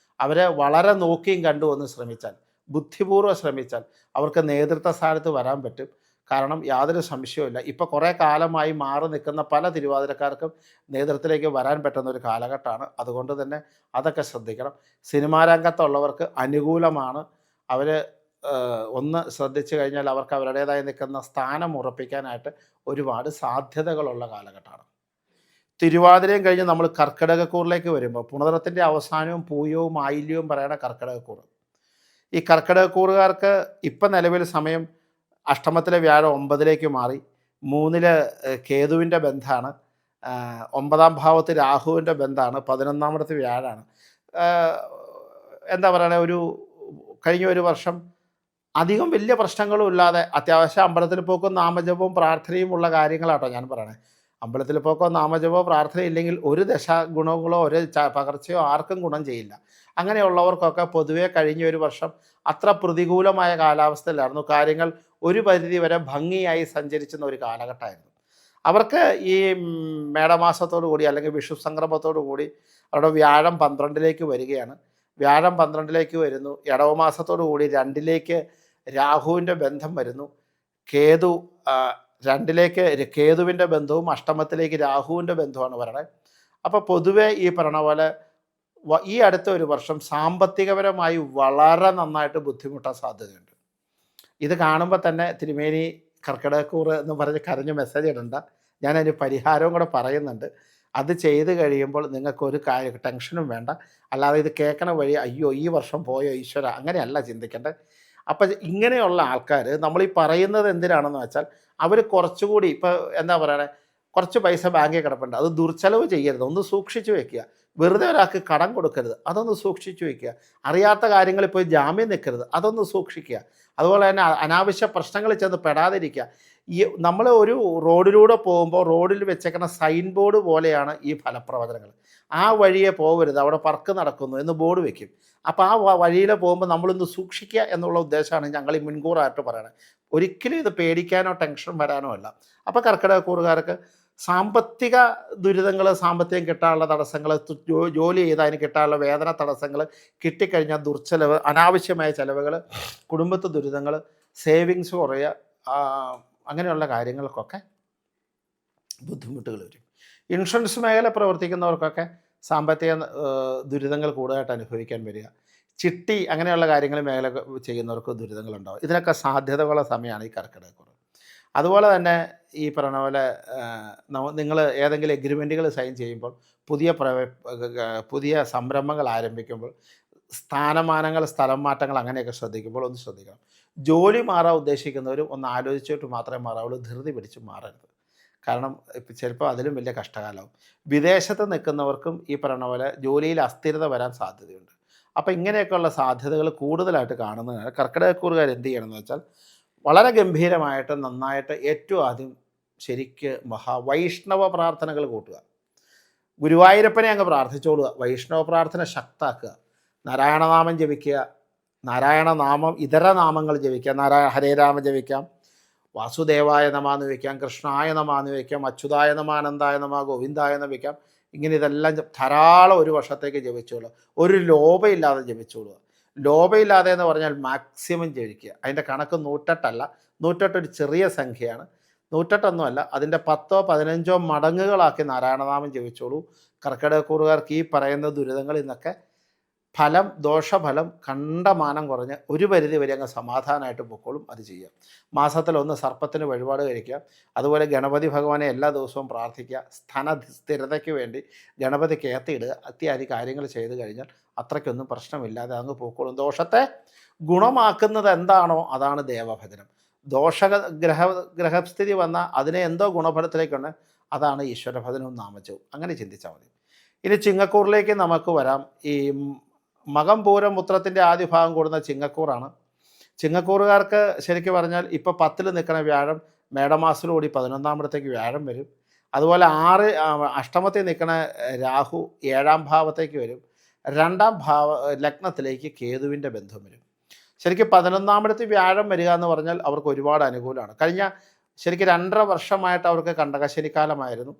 അവരെ വളരെ നോക്കിയും കണ്ടും ഒന്ന് ശ്രമിച്ചാൽ, ബുദ്ധിപൂർവ്വം ശ്രമിച്ചാൽ അവർക്ക് നേതൃത്വ സ്ഥാനത്ത് വരാൻ പറ്റും. കാരണം യാതൊരു സംശയവുമില്ല, ഇപ്പോൾ കുറേ കാലമായി മാറി നിൽക്കുന്ന പല തിരുവാതിരക്കാർക്കും നേതൃത്വത്തിലേക്ക് വരാൻ പറ്റുന്ന ഒരു കാലഘട്ടമാണ്. അതുകൊണ്ട് തന്നെ അതൊക്കെ ശ്രദ്ധിക്കണം. സിനിമാ രംഗത്തുള്ളവർക്ക് അനുകൂലമാണ്. അവർ ഒന്ന് ശ്രദ്ധിച്ചു കഴിഞ്ഞാൽ അവർക്ക് അവരുടേതായി നിൽക്കുന്ന സ്ഥാനം ഉറപ്പിക്കാനായിട്ട് ഒരുപാട് സാധ്യതകളുള്ള കാലഘട്ടമാണ്. തിരുവാതിരയും കഴിഞ്ഞ് നമ്മൾ കർക്കിടകക്കൂറിലേക്ക് വരുമ്പോൾ പുണർത്തിൻ്റെ അവസാനവും പൂയവും ആയില്യവും പറയുന്ന കർക്കിടകക്കൂറ്. ഈ കർക്കിടകക്കൂറുകാർക്ക് ഇപ്പം നിലവിൽ സമയം അഷ്ടമത്തിലെ വ്യാഴം 9ലേക്ക് മാറി, 3 കേതുവിൻ്റെ ബന്ധമാണ്, 9ാം ഭാവത്ത് രാഹുവിൻ്റെ ബന്ധമാണ്, 11ാമിടത്ത് വ്യാഴമാണ്. എന്താ പറയുക, കഴിഞ്ഞ ഒരു വർഷം അധികം വലിയ പ്രശ്നങ്ങളും ഇല്ലാതെ അത്യാവശ്യം അമ്പലത്തിൽ പോക്കും നാമജപവും പ്രാർത്ഥനയും ഉള്ള കാര്യങ്ങളാട്ടോ ഞാൻ പറയണേ. അമ്പലത്തിൽ പോക്കോ നാമജപോ പ്രാർത്ഥന ഇല്ലെങ്കിൽ ഒരു ദശാഗുണങ്ങളോ ഒരു പകർച്ചയോ ആർക്കും ഗുണം ചെയ്യില്ല. അങ്ങനെയുള്ളവർക്കൊക്കെ പൊതുവേ കഴിഞ്ഞ ഒരു വർഷം അത്ര പ്രതികൂലമായ കാലാവസ്ഥയിലായിരുന്നു. കാര്യങ്ങൾ ഒരു പരിധി വരെ ഭംഗിയായി സഞ്ചരിച്ചിരുന്ന ഒരു കാലഘട്ടമായിരുന്നു. അവർക്ക് ഈ മേടമാസത്തോടു കൂടി അല്ലെങ്കിൽ വിഷു സംക്രമത്തോടു കൂടി അവരുടെ വ്യാഴം 12ലേക്ക് വരികയാണ്. വ്യാഴം 12ലേക്ക് വരുന്നു. ഇടവമാസത്തോടു കൂടി 2ലേക്ക് രാഹുവിൻ്റെ ബന്ധം വരുന്നു. കേതു 2ലേക്ക് കേതുവിൻ്റെ ബന്ധവും അഷ്ടമത്തിലേക്ക് രാഹുവിൻ്റെ ബന്ധവുമാണ് പറയണത്. അപ്പോൾ പൊതുവെ ഈ പറയണ പോലെ ഈ അടുത്ത ഒരു വർഷം സാമ്പത്തികപരമായി വളരെ നന്നായിട്ട് ബുദ്ധിമുട്ടാൻ സാധ്യതയുണ്ട്. ഇത് കാണുമ്പോൾ തന്നെ തിരുമേനി കർക്കിടകക്കൂറ് എന്ന് പറഞ്ഞ് കരഞ്ഞ് മെസ്സേജ് ഇടണ്ട, ഞാനതിന് പരിഹാരവും കൂടെ പറയുന്നുണ്ട്. അത് ചെയ്ത് കഴിയുമ്പോൾ നിങ്ങൾക്കൊരു ടെൻഷനും വേണ്ട. അല്ലാതെ ഇത് കേൾക്കണ വഴി അയ്യോ ഈ വർഷം പോയോ ഈശ്വര, അങ്ങനെയല്ല ചിന്തിക്കേണ്ടത്. അപ്പം ഇങ്ങനെയുള്ള ആൾക്കാർ നമ്മൾ ഈ പറയുന്നത് എന്തിനാണെന്ന് വെച്ചാൽ അവർ കുറച്ചുകൂടി ഇപ്പോൾ എന്താ പറയണേ, കുറച്ച് പൈസ ബാങ്കിൽ കിടപ്പുണ്ട്, അത് ദുർച്ചെലവ് ചെയ്യരുത്, ഒന്ന് സൂക്ഷിച്ച് വെക്കുക. വെറുതെ ഒരാൾക്ക് കടം കൊടുക്കരുത്, അതൊന്ന് സൂക്ഷിച്ച് വയ്ക്കുക. അറിയാത്ത കാര്യങ്ങളിൽ പോയി ജാമ്യം നിൽക്കരുത്, അതൊന്ന് സൂക്ഷിക്കുക. അതുപോലെ തന്നെ അനാവശ്യ പ്രശ്നങ്ങളിൽ ചെന്ന് പെടാതിരിക്കുക. ഈ നമ്മൾ ഒരു റോഡിലൂടെ പോകുമ്പോൾ റോഡിൽ വെച്ചേക്കുന്ന സൈൻ ബോർഡ് പോലെയാണ് ഈ ഫലപ്രവചനങ്ങൾ. ആ വഴിയെ പോകരുത്, അവിടെ പറക്ക് നടക്കുന്നു എന്ന് ബോർഡ് വെക്കും. അപ്പോൾ ആ വഴിയിൽ പോകുമ്പോൾ നമ്മളൊന്ന് സൂക്ഷിക്കുക എന്നുള്ള ഉദ്ദേശമാണ് ഞങ്ങൾ ഈ മുൻകൂറായിട്ട് പറയണത്. ഒരിക്കലും ഇത് പേടിക്കാനോ ടെൻഷൻ വരാനോ അല്ല. അപ്പോൾ കർക്കിടകക്കൂറുകാർക്ക് സാമ്പത്തിക ദുരിതങ്ങൾ, സാമ്പത്തികം കിട്ടാനുള്ള തടസ്സങ്ങൾ, ജോലി ചെയ്ത് അതിന് കിട്ടാനുള്ള വേതന തടസ്സങ്ങൾ, കിട്ടിക്കഴിഞ്ഞാൽ ദുർച്ചെലവ്, അനാവശ്യമായ ചിലവുകൾ, കുടുംബത്ത് ദുരിതങ്ങൾ, സേവിങ്സ് കുറയുക, അങ്ങനെയുള്ള കാര്യങ്ങൾക്കൊക്കെ ബുദ്ധിമുട്ടുകൾ വരും. ഇൻഷുറൻസ് മേഖല പ്രവർത്തിക്കുന്നവർക്കൊക്കെ സാമ്പത്തിക ദുരിതങ്ങൾ കൂടുതലായിട്ട് അനുഭവിക്കാൻ വരിക. ചിട്ടി അങ്ങനെയുള്ള കാര്യങ്ങൾ മേഖല ചെയ്യുന്നവർക്ക് ദുരിതങ്ങളുണ്ടാവും. ഇതിനൊക്കെ സാധ്യതകളുള്ള സമയമാണ് ഈ കർക്കിടകക്കൂറ്. അതുപോലെ തന്നെ ഈ പറഞ്ഞ പോലെ നിങ്ങൾ ഏതെങ്കിലും എഗ്രിമെൻറ്റുകൾ സൈൻ ചെയ്യുമ്പോൾ, പുതിയ സംരംഭങ്ങൾ ആരംഭിക്കുമ്പോൾ, സ്ഥാനമാനങ്ങൾ, സ്ഥലം മാറ്റങ്ങൾ അങ്ങനെയൊക്കെ ശ്രദ്ധിക്കുമ്പോൾ ഒന്ന് ശ്രദ്ധിക്കണം. ജോലി മാറാൻ ഉദ്ദേശിക്കുന്നവരും ഒന്ന് ആലോചിച്ചിട്ട് മാത്രമേ മാറാവുള്ളൂ, ധൃതി പിടിച്ച് മാറരുത്. കാരണം ചിലപ്പോൾ അതിലും വലിയ കഷ്ടകാലമാവും. വിദേശത്ത് നിൽക്കുന്നവർക്കും ഈ പറഞ്ഞ പോലെ ജോലിയിൽ അസ്ഥിരത വരാൻ സാധ്യതയുണ്ട്. അപ്പോൾ ഇങ്ങനെയൊക്കെയുള്ള സാധ്യതകൾ കൂടുതലായിട്ട് കാണുന്നതാണ്. കർക്കിടകക്കൂറുകാർ എന്ത് ചെയ്യണമെന്ന് വെച്ചാൽ വളരെ ഗംഭീരമായിട്ട് നന്നായിട്ട് ഏറ്റവും ആദ്യം ശരിക്ക് വൈഷ്ണവ പ്രാർത്ഥനകൾ കൂട്ടുക. ഗുരുവായൂരപ്പനെ അങ്ങ് പ്രാർത്ഥിച്ചോളുക. വൈഷ്ണവ പ്രാർത്ഥന ശക്താക്കുക. നാരായണനാമം ജപിക്കുക, നാരായണനാമം ഇതര നാമങ്ങൾ ജപിക്കുക. ഹരേ രാമ ജപിക്കാം, വാസുദേവായ നമാന്ന് വയ്ക്കാം, കൃഷ്ണായ നമാന്ന് വയ്ക്കാം, അച്യുതായ നമ, ആനന്ദായ നമ, ഗോവിന്ദായ എന്ന് വയ്ക്കാം. ഇങ്ങനെ ഇതെല്ലാം ധാരാളം ഒരു വർഷത്തേക്ക് ജപിച്ചോളുക. ഒരു ലോഭമില്ലാതെ ജപിച്ചോളുക. ലോഭമില്ലാതെ എന്ന് പറഞ്ഞാൽ മാക്സിമം ജപിക്കുക. അതിൻ്റെ കണക്ക് 108 108 ഒരു ചെറിയ സംഖ്യയാണ്. 108 അതിൻ്റെ 10 15 മടങ്ങുകളാക്കി നാരായണനാമം ജപിച്ചോളൂ. കർക്കിടകക്കൂറുകാർക്ക് ഈ പറയുന്ന ദുരിതങ്ങളിൽ നിന്നൊക്കെ ദോഷഫലം കണ്ടമാനം കുറഞ്ഞ് ഒരു പരിധി വരെ അങ്ങ് സമാധാനമായിട്ട് പൊക്കോളും. അത് ചെയ്യാം. മാസത്തിലൊന്ന് സർപ്പത്തിന് വഴിപാട് കഴിക്കുക. അതുപോലെ ഗണപതി ഭഗവാനെ എല്ലാ ദിവസവും പ്രാർത്ഥിക്കുക. സ്ഥിരതയ്ക്ക് വേണ്ടി ഗണപതിക്ക് ഏത്തിയിടുക. അത്യാദി കാര്യങ്ങൾ ചെയ്ത് കഴിഞ്ഞാൽ അത്രയ്ക്കൊന്നും പ്രശ്നമില്ലാതെ അങ്ങ് പൊക്കോളും. ദോഷത്തെ ഗുണമാക്കുന്നത് എന്താണോ അതാണ് ദേവഭജനം. ഗ്രഹസ്ഥിതി വന്നാൽ അതിനെ എന്തോ ഗുണഫലത്തിലേക്കുണ്ട്, അതാണ് ഈശ്വരഭജനവും നാമജവും. അങ്ങനെ ചിന്തിച്ചാൽ മതി. ഇനി ചിങ്ങക്കൂറിലേക്ക് നമുക്ക് വരാം. ഈ മകം പൂരം ഉത്രത്തിൻ്റെ ആദ്യ ഭാഗം കൂടുന്ന ചിങ്ങക്കൂറാണ്. ചിങ്ങക്കൂറുകാർക്ക് ശരിക്കും പറഞ്ഞാൽ ഇപ്പോൾ 10ൽ നിൽക്കുന്ന വ്യാഴം മേടമാസത്തിലൂടി 11ാമിടത്തേക്ക് വ്യാഴം വരും. അതുപോലെ അഷ്ടമത്തിൽ നിൽക്കുന്ന രാഹു 7ാം ഭാവത്തേക്ക് വരും. 2ാം ലഗ്നത്തിലേക്ക് കേതുവിൻ്റെ ബന്ധം വരും. ശരിക്കും 11ാമിടത്ത് വ്യാഴം വരിക എന്ന് പറഞ്ഞാൽ അവർക്ക് ഒരുപാട് അനുകൂലമാണ്. കഴിഞ്ഞ ശരിക്കും 2.5 വർഷമായിട്ട് അവർക്ക് കണ്ടകശനിക്കാലമായിരുന്നു.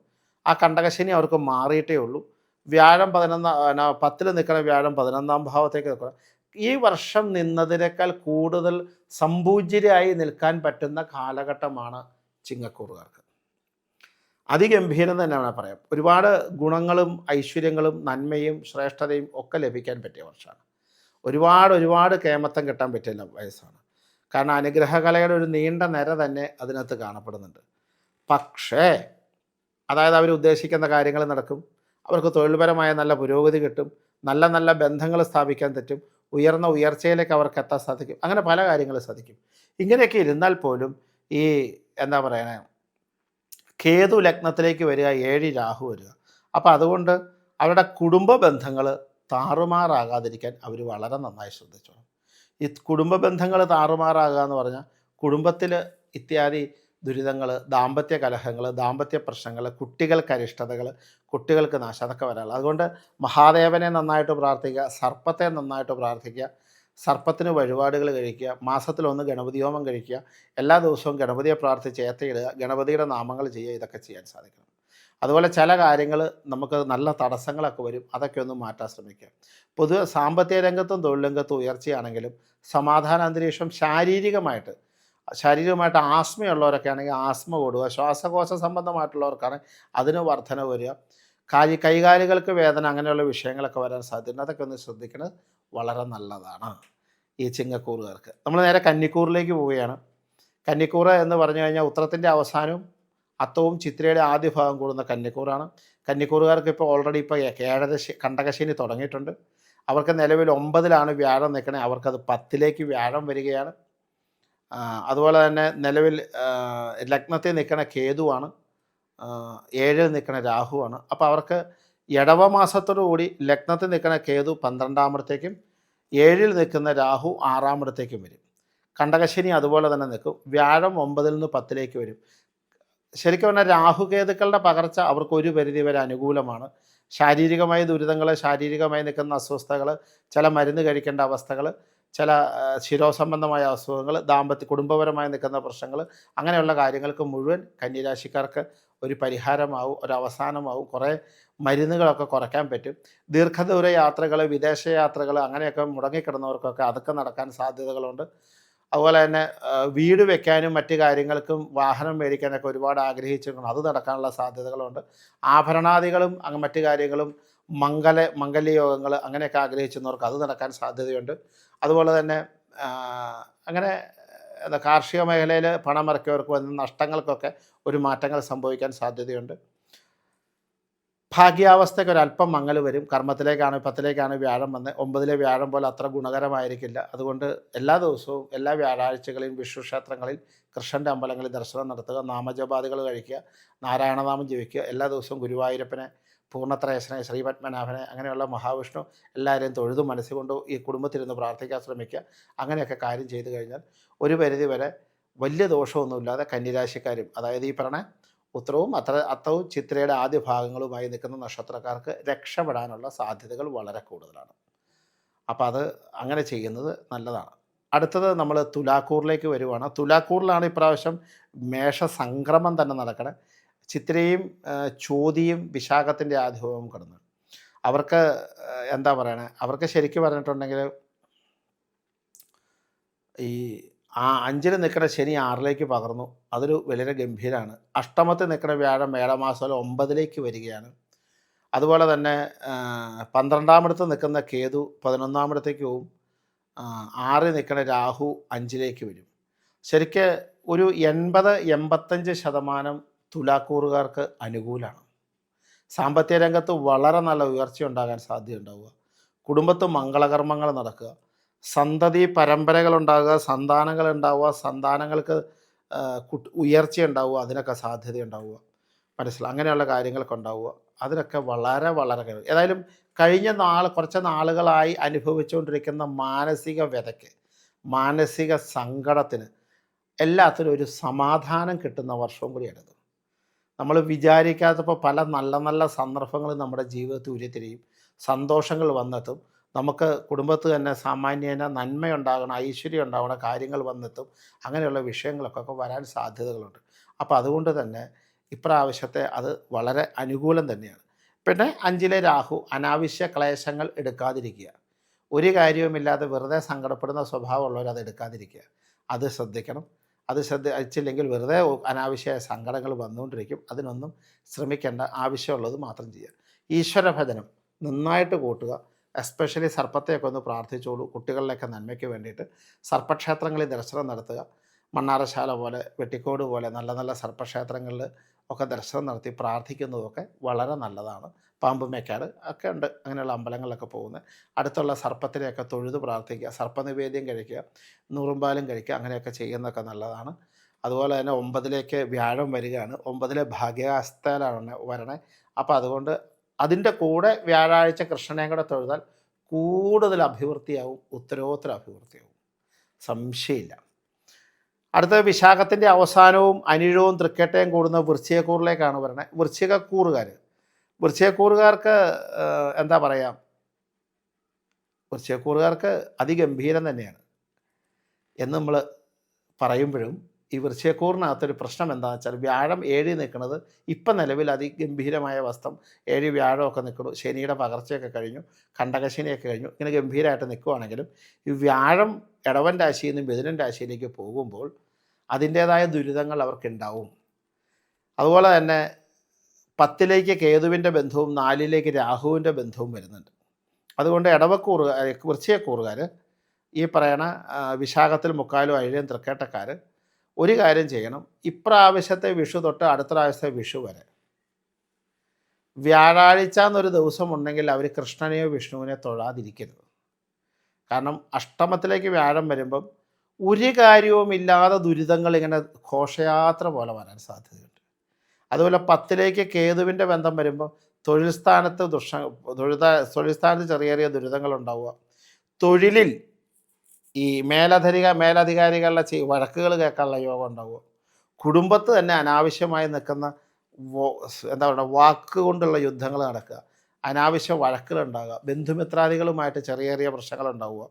ആ കണ്ടകശനി അവർക്ക് മാറിയിട്ടേ ഉള്ളൂ. വ്യാഴം 10ൽ നിൽക്കുന്ന വ്യാഴം 11ാം ഭാവത്തേക്ക് നിൽക്കണം. ഈ വർഷം നിന്നതിനേക്കാൾ കൂടുതൽ സമ്പൂജ്യരായി നിൽക്കാൻ പറ്റുന്ന കാലഘട്ടമാണ് ചിങ്ങക്കൂറുകാർക്ക്. അതിഗംഭീരം തന്നെയാണ് പറയാം. ഒരുപാട് ഗുണങ്ങളും ഐശ്വര്യങ്ങളും നന്മയും ശ്രേഷ്ഠതയും ഒക്കെ ലഭിക്കാൻ പറ്റിയ വർഷമാണ്. ഒരുപാട് കേമത്തം കിട്ടാൻ പറ്റിയ വയസ്സാണ്. കാരണം അനുഗ്രഹകലയുടെ ഒരു നീണ്ട നിര തന്നെ അതിനകത്ത് കാണപ്പെടുന്നുണ്ട്. പക്ഷേ അതായത് അവർ ഉദ്ദേശിക്കുന്ന കാര്യങ്ങൾ നടക്കും, അവർക്ക് തൊഴിൽപരമായ നല്ല പുരോഗതി കിട്ടും, നല്ല ബന്ധങ്ങൾ സ്ഥാപിക്കാൻ പറ്റും, ഉയർന്ന ഉയർച്ചയിലേക്ക് അവർക്ക് എത്താൻ സാധിക്കും, അങ്ങനെ പല കാര്യങ്ങളും സാധിക്കും. ഇങ്ങനെയൊക്കെ ഇരുന്നാൽ പോലും ഈ എന്താ പറയണേ, കേതു ലഗ്നത്തിലേക്ക് വരിക, 7 രാഹു വരിക. അപ്പോൾ അതുകൊണ്ട് അവരുടെ കുടുംബ ബന്ധങ്ങൾ താറുമാറാകാതിരിക്കാൻ അവർ വളരെ നന്നായി ശ്രദ്ധിച്ചോണം. ഈ കുടുംബ ബന്ധങ്ങൾ താറുമാറാകുക എന്ന് പറഞ്ഞാൽ കുടുംബത്തിൽ ഇത്യാദി ദുരിതങ്ങൾ, ദാമ്പത്യ കലഹങ്ങൾ, ദാമ്പത്യ പ്രശ്നങ്ങൾ, കുട്ടികൾക്ക് അരിഷ്ടതകൾ, കുട്ടികൾക്ക് നാശം, അതൊക്കെ വരാറുള്ളത്. അതുകൊണ്ട് മഹാദേവനെ നന്നായിട്ട് പ്രാർത്ഥിക്കുക, സർപ്പത്തെ നന്നായിട്ട് പ്രാർത്ഥിക്കുക, സർപ്പത്തിന് വഴിപാടുകൾ കഴിക്കുക, മാസത്തിലൊന്ന് ഗണപതി ഹോമം കഴിക്കുക, എല്ലാ ദിവസവും ഗണപതിയെ പ്രാർത്ഥിച്ച് ഏത്തയിടുക, ഗണപതിയുടെ നാമങ്ങൾ ചെയ്യുക, ഇതൊക്കെ ചെയ്യാൻ സാധിക്കണം. അതുപോലെ ചില കാര്യങ്ങൾ നമുക്ക് നല്ല തടസ്സങ്ങളൊക്കെ വരും, അതൊക്കെ ഒന്ന് മാറ്റാൻ ശ്രമിക്കുക. പൊതുവെ സാമ്പത്തിക രംഗത്തും തൊഴിൽ രംഗത്തും ഉയർച്ചയാണെങ്കിലും സമാധാന അന്തരീക്ഷം ശാരീരികമായിട്ട് ആസ്മയുള്ളവരൊക്കെ ആണെങ്കിൽ ആസ്മ കൂടുക, ശ്വാസകോശ സംബന്ധമായിട്ടുള്ളവർക്കാണെങ്കിൽ അതിന് വർധന വരിക, കൈകാലുകൾക്ക് വേദന, അങ്ങനെയുള്ള വിഷയങ്ങളൊക്കെ വരാൻ സാധ്യതയുണ്ട്. അതൊക്കെ ഒന്ന് ശ്രദ്ധിക്കുന്നത് വളരെ നല്ലതാണ് ഈ ചിങ്ങക്കൂറുകാർക്ക്. നമ്മൾ നേരെ കന്നിക്കൂറിലേക്ക് പോവുകയാണ്. കന്നിക്കൂറ് എന്ന് പറഞ്ഞു കഴിഞ്ഞാൽ ഉത്രത്തിൻ്റെ അവസാനവും അത്തവും ചിത്രയുടെ ആദ്യ ഭാഗം കൂടുന്ന കന്നിക്കൂറാണ്. കന്നിക്കൂറുകാർക്ക് ഇപ്പോൾ ഓൾറെഡി ഇപ്പോൾ കണ്ടകശനി തുടങ്ങിയിട്ടുണ്ട്. അവർക്ക് നിലവിൽ 9ലാണ് വ്യാഴം നിൽക്കണേ, അവർക്കത് 10ലേക്ക് വ്യാഴം വരികയാണ്. അതുപോലെ തന്നെ നിലവിൽ ലഗ്നത്തിൽ നിൽക്കുന്ന കേതുവാണ്, 7ൽ നിൽക്കുന്ന രാഹുവാണ്. അപ്പോൾ അവർക്ക് ഇടവ മാസത്തോടു കൂടി ലഗ്നത്തിൽ നിൽക്കുന്ന കേതു 12ാമത്തേക്കും 7ൽ നിൽക്കുന്ന രാഹു 6ാമത്തേക്കും വരും. കണ്ടകശനി അതുപോലെ തന്നെ നിൽക്കും. വ്യാഴം 9ൽ നിന്ന് 10ലേക്ക് വരും. ശരിക്കും പറഞ്ഞാൽ രാഹുകേതുക്കളുടെ പകർച്ച അവർക്ക് ഒരു പരിധി വരെ അനുകൂലമാണ്. ശാരീരികമായ ദുരിതങ്ങൾ, ശാരീരികമായി നിൽക്കുന്ന അസ്വസ്ഥതകൾ, ചില മരുന്ന് കഴിക്കേണ്ട അവസ്ഥകൾ, ചില ശിരോസംബന്ധമായ അസുഖങ്ങൾ, കുടുംബപരമായി നിൽക്കുന്ന പ്രശ്നങ്ങൾ, അങ്ങനെയുള്ള കാര്യങ്ങൾക്ക് മുഴുവൻ കന്നിരാശിക്കാർക്ക് ഒരു പരിഹാരമാവും, ഒരു അവസാനമാവും. കുറേ മരുന്നുകളൊക്കെ കുറയ്ക്കാൻ പറ്റും. ദീർഘദൂര യാത്രകൾ, വിദേശ യാത്രകൾ, അങ്ങനെയൊക്കെ മുടങ്ങിക്കിടന്നവർക്കൊക്കെ അതൊക്കെ നടക്കാൻ സാധ്യതകളുണ്ട്. അതുപോലെ തന്നെ വീട് വെക്കാനും മറ്റു കാര്യങ്ങൾക്കും വാഹനം മേടിക്കാനൊക്കെ ഒരുപാട് ആഗ്രഹിച്ചിട്ടുണ്ട്, അത് നടക്കാനുള്ള സാധ്യതകളുണ്ട്. ആഭരണാദികളും മറ്റു കാര്യങ്ങളും മംഗല്യയോഗങ്ങൾ അങ്ങനെയൊക്കെ ആഗ്രഹിച്ചിരുന്നവർക്ക് അത് നടക്കാൻ സാധ്യതയുണ്ട്. അതുപോലെ തന്നെ അങ്ങനെ കാർഷിക മേഖലയിൽ പണമിറക്കിയവർക്ക് വന്ന നഷ്ടങ്ങൾക്കൊക്കെ ഒരു മാറ്റങ്ങൾ സംഭവിക്കാൻ സാധ്യതയുണ്ട്. ഭാഗ്യാവസ്ഥയ്ക്ക് ഒരല്പം മങ്ങൽ വരും. കർമ്മത്തിലേക്കാണ് 10ലേക്കാണ് വ്യാഴം വന്ന്, 9ലെ വ്യാഴം പോലെ അത്ര ഗുണകരമായിരിക്കില്ല. അതുകൊണ്ട് എല്ലാ ദിവസവും എല്ലാ വ്യാഴാഴ്ചകളിലും വിഷ്ണു ക്ഷേത്രങ്ങളിൽ കൃഷ്ണൻ്റെ അമ്പലങ്ങളിൽ ദർശനം നടത്തുക, നാമജപാദികൾ കഴിക്കുക, നാരായണനാമം ജപിക്കുക. എല്ലാ ദിവസവും ഗുരുവായൂരപ്പനെ, പൂർണ്ണത്രയശനെ, ശ്രീപത്മനാഭനെ, അങ്ങനെയുള്ള മഹാവിഷ്ണു എല്ലാവരെയും തൊഴുതു മനസ്സുകൊണ്ട് ഈ കുടുംബത്തിരുന്ന് പ്രാർത്ഥിക്കാൻ ശ്രമിക്കുക. അങ്ങനെയൊക്കെ കാര്യം ചെയ്തു കഴിഞ്ഞാൽ ഒരു പരിധി വരെ വലിയ ദോഷമൊന്നുമില്ലാതെ കന്നിരാശിക്കാരും, അതായത് ഈ പറഞ്ഞ ഉത്രവും അത്തവും ചിത്രയുടെ ആദ്യ ഭാഗങ്ങളുമായി നിൽക്കുന്ന നക്ഷത്രക്കാർക്ക് രക്ഷപ്പെടാനുള്ള സാധ്യതകൾ വളരെ കൂടുതലാണ്. അപ്പോൾ അത് അങ്ങനെ ചെയ്യുന്നത് നല്ലതാണ്. അടുത്തത് നമ്മൾ തുലാക്കൂറിലേക്ക് വരുവാണ്. തുലാക്കൂറിലാണ് ഇപ്രാവശ്യം മേഷസംക്രമം തന്നെ നടക്കണേ. ചിത്രയും ചോതിയും വിശാഖത്തിൻ്റെ ആധിപത്യവും കിടന്നു. അവർക്ക് എന്താ പറയണേ, അവർക്ക് ശരിക്കും പറഞ്ഞിട്ടുണ്ടെങ്കിൽ ഈ 5ൽ നിൽക്കുന്ന ശനി 6ലേക്ക് പകർന്നു, അതൊരു വളരെ ഗംഭീരമാണ്. അഷ്ടമത്തിൽ നിൽക്കുന്ന വ്യാഴം മേടമാസം 9ലേക്ക് വരികയാണ്. അതുപോലെ തന്നെ 12ാമിടത്ത് നിൽക്കുന്ന കേതു 11ാമിടത്തേക്ക് പോവും. 6ൽ നിൽക്കുന്ന രാഹു 5ലേക്ക് വരും. ശരിക്ക് ഒരു 80-85% തുലാക്കൂറുകാർക്ക് അനുകൂലമാണ്. സാമ്പത്തിക രംഗത്ത് വളരെ നല്ല ഉയർച്ച ഉണ്ടാകാൻ സാധ്യതയുണ്ടാവുക, കുടുംബത്ത് മംഗളകർമ്മങ്ങൾ നടക്കുക, സന്തതി പരമ്പരകളുണ്ടാകുക, സന്താനങ്ങളുണ്ടാവുക, സന്താനങ്ങൾക്ക് ഉയർച്ചയുണ്ടാവുക, അതിനൊക്കെ സാധ്യതയുണ്ടാവുക, മനസ്സിലാവും. അങ്ങനെയുള്ള കാര്യങ്ങളൊക്കെ ഉണ്ടാവുക, അതിനൊക്കെ വളരെ ഏതായാലും കഴിഞ്ഞ കുറച്ച് നാളുകളായി അനുഭവിച്ചുകൊണ്ടിരിക്കുന്ന മാനസിക വ്യതയ്ക്ക്, മാനസിക സങ്കടത്തിന് എല്ലാത്തിനും ഒരു സമാധാനം കിട്ടുന്ന വർഷവും കൂടിയാണിത്. നമ്മൾ വിചാരിക്കാത്തപ്പോൾ പല നല്ല സന്ദർഭങ്ങൾ നമ്മുടെ ജീവിതത്തിൽ ഉരുത്തിരിയും, സന്തോഷങ്ങൾ വന്നെത്തും. നമുക്ക് കുടുംബത്ത് തന്നെ സാമാന്യേന നന്മയുണ്ടാകണം, ഐശ്വര്യം ഉണ്ടാകണം, കാര്യങ്ങൾ വന്നെത്തും. അങ്ങനെയുള്ള വിഷയങ്ങളൊക്കെ വരാൻ സാധ്യതകളുണ്ട്. അപ്പോൾ അതുകൊണ്ട് തന്നെ ഇപ്രാവശ്യത്തെ അത് വളരെ അനുകൂലം തന്നെയാണ്. പിന്നെ 5-ലെ രാഹു അനാവശ്യ ക്ലേശങ്ങൾ എടുക്കാതിരിക്കുക. ഒരു കാര്യവുമില്ലാതെ വെറുതെ സങ്കടപ്പെടുന്ന സ്വഭാവമുള്ളവർ അത് എടുക്കാതിരിക്കുക. അത് ശ്രദ്ധിക്കണം. അത് ശ്രദ്ധിച്ചില്ലെങ്കിൽ വെറുതെ അനാവശ്യ സങ്കടങ്ങൾ വന്നുകൊണ്ടിരിക്കും. അതിനൊന്നും ശ്രമിക്കേണ്ട. ആവശ്യമുള്ളത് മാത്രം ചെയ്യുക. ഈശ്വരഭജനം നന്നായിട്ട് കൂട്ടുക. എസ്പെഷ്യലി സർപ്പത്തെയൊക്കെ ഒന്ന് പ്രാർത്ഥിച്ചോളൂ. കുട്ടികളിലൊക്കെ നന്മയ്ക്ക് വേണ്ടിയിട്ട് സർപ്പക്ഷേത്രങ്ങളിൽ ദർശനം നടത്തുക. മണ്ണാറശാല പോലെ, വെട്ടിക്കോട് പോലെ നല്ല നല്ല സർപ്പക്ഷേത്രങ്ങളിൽ ഒക്കെ ദർശനം നടത്തി പ്രാർത്ഥിക്കുന്നതൊക്കെ വളരെ നല്ലതാണ്. പാമ്പുമേക്കാട് ഒക്കെ ഉണ്ട് അങ്ങനെയുള്ള അമ്പലങ്ങളിലൊക്കെ പോകുന്നത്. അടുത്തുള്ള സർപ്പത്തിനെയൊക്കെ തൊഴുത് പ്രാർത്ഥിക്കുക. സർപ്പനിവേദ്യം കഴിക്കുക, നുറുമ്പാലും കഴിക്കുക. അങ്ങനെയൊക്കെ ചെയ്യുന്നതൊക്കെ നല്ലതാണ്. അതുപോലെ തന്നെ 9ലേക്ക് വ്യാഴം വരികയാണ്. 9ലെ ഭാഗ്യഹസ്തയിലാണ് വരണേ. അപ്പോൾ അതുകൊണ്ട് അതിൻ്റെ കൂടെ വ്യാഴാഴ്ച കൃഷ്ണനെയും കൂടെ തൊഴുതാൽ കൂടുതൽ അഭിവൃദ്ധിയാവും, ഉത്തരോത്തര അഭിവൃദ്ധിയാവും, സംശയമില്ല. അടുത്ത വിശാഖത്തിൻ്റെ അവസാനവും അനിഴവും തൃക്കേട്ടയും കൂടുന്ന വൃശ്ചികക്കൂറിലേക്കാണ് വരണേ. വൃശ്ചികക്കൂറുകാർക്ക് എന്താ പറയുക, വൃശ്ചികക്കൂറുകാർക്ക് അതിഗംഭീരം തന്നെയാണ് എന്ന് നമ്മൾ പറയുമ്പോഴും ഈ വൃശ്ചികക്കൂറിനകത്തൊരു പ്രശ്നം എന്താണെന്ന് വെച്ചാൽ വ്യാഴം 7 നിൽക്കുന്നത് ഇപ്പം നിലവിൽ അതിഗംഭീരമായ വസ്ത്രം 7 വ്യാഴമൊക്കെ നിൽക്കുന്നു. ശനിയുടെ പകർച്ചയൊക്കെ കഴിഞ്ഞു, കണ്ടകശനിയൊക്കെ കഴിഞ്ഞു. ഇങ്ങനെ ഗംഭീരമായിട്ട് നിൽക്കുകയാണെങ്കിലും ഈ വ്യാഴം ഇടവൻ രാശിയിൽ നിന്ന് മിഥുനൻ രാശിയിലേക്ക് പോകുമ്പോൾ അതിൻ്റേതായ ദുരിതങ്ങൾ അവർക്കുണ്ടാവും. അതുപോലെ തന്നെ 10ലേക്ക് കേതുവിൻ്റെ ബന്ധവും 4ലേക്ക് രാഹുവിൻ്റെ ബന്ധവും വരുന്നുണ്ട്. അതുകൊണ്ട് വൃശ്ചികക്കൂറുകാർ ഈ പറയണ വിശാഖത്തിൽ മുക്കാലും അഴിലും തൃക്കേട്ടക്കാർ ഒരു കാര്യം ചെയ്യണം. ഇപ്രാവശ്യത്തെ വിഷു തൊട്ട് അടുത്ത പ്രാവശ്യത്തെ വിഷു വരെ വ്യാഴാഴ്ച എന്നൊരു ദിവസം ഉണ്ടെങ്കിൽ അവർ കൃഷ്ണനെയോ വിഷ്ണുവിനെ തൊഴാതിരിക്കരുത്. കാരണം അഷ്ടമത്തിലേക്ക് വ്യാഴം വരുമ്പം ഒരു കാര്യവുമില്ലാതെ ദുരിതങ്ങൾ ഇങ്ങനെ ഘോഷയാത്ര പോലെ വരാൻ സാധ്യതയുണ്ട്. അതുപോലെ 10ലേക്ക് കേതുവിൻ്റെ ബന്ധം വരുമ്പോൾ തൊഴിൽ സ്ഥാനത്ത് ചെറിയ ചെറിയ ദുരിതങ്ങൾ ഉണ്ടാവുക. തൊഴിലിൽ ഈ മേലധികാരികളുടെ വഴക്കുകൾ കേൾക്കാനുള്ള യോഗം ഉണ്ടാവുക. കുടുംബത്ത് തന്നെ അനാവശ്യമായി നിൽക്കുന്ന എന്താ പറയുക, വാക്കുകൊണ്ടുള്ള യുദ്ധങ്ങൾ നടക്കുക, അനാവശ്യ വഴക്കുകളുണ്ടാകുക, ബന്ധുമിത്രാദികളുമായിട്ട് ചെറിയ ചെറിയ പ്രശ്നങ്ങൾ ഉണ്ടാവുക,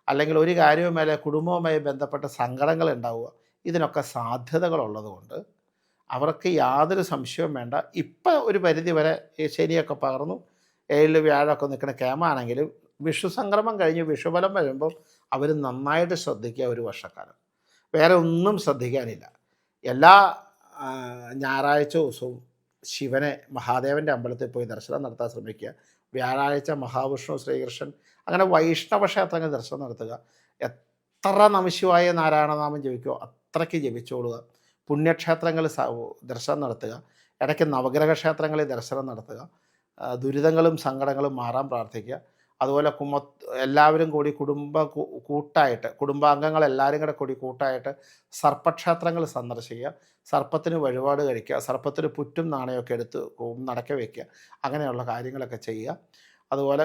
അല്ലെങ്കിൽ ഒരു കാര്യവുമേലെ കുടുംബവുമായി ബന്ധപ്പെട്ട സങ്കടങ്ങൾ ഉണ്ടാവുക. ഇതിനൊക്കെ സാധ്യതകളുള്ളതുകൊണ്ട് അവർക്ക് യാതൊരു സംശയവും വേണ്ട. ഇപ്പം ഒരു പരിധി വരെ ശനിയൊക്കെ പകർന്നു 7 വ്യാഴമൊക്കെ നിൽക്കുന്ന കേമാണെങ്കിലും വിഷു സംക്രമം കഴിഞ്ഞ് വിഷുബലം വരുമ്പോൾ അവർ നന്നായിട്ട് ശ്രദ്ധിക്കുക. ഒരു വർഷക്കാലം വേറെ ഒന്നും ശ്രദ്ധിക്കാനില്ല. എല്ലാ ഞായറാഴ്ച ദിവസവും ശിവനെ മഹാദേവൻ്റെ അമ്പലത്തിൽ പോയി ദർശനം നടത്താൻ ശ്രമിക്കുക. വ്യാഴാഴ്ച മഹാവിഷ്ണു, ശ്രീകൃഷ്ണൻ, അങ്ങനെ വൈഷ്ണവ ക്ഷേത്രങ്ങൾ ദർശനം നടത്തുക. എത്ര നമശിവായ നാരായണനാമം ജപിക്കുമോ അത്രയ്ക്ക് ജപിച്ചോളുക. പുണ്യക്ഷേത്രങ്ങളിൽ ദർശനം നടത്തുക. ഇടയ്ക്ക് നവഗ്രഹ ക്ഷേത്രങ്ങളിൽ ദർശനം നടത്തുക. ദുരിതങ്ങളും സങ്കടങ്ങളും മാറാൻ പ്രാർത്ഥിക്കുക. അതുപോലെ എല്ലാവരും കൂടി കുടുംബാംഗങ്ങളെല്ലാവരും കൂടി കൂട്ടായിട്ട് സർപ്പക്ഷേത്രങ്ങൾ സന്ദർശിക്കുക. സർപ്പത്തിന് വഴിപാട് കഴിക്കുക. സർപ്പത്തിന് പുറ്റും നാണയമൊക്കെ എടുത്ത് നടക്ക വയ്ക്കുക. അങ്ങനെയുള്ള കാര്യങ്ങളൊക്കെ ചെയ്യുക. അതുപോലെ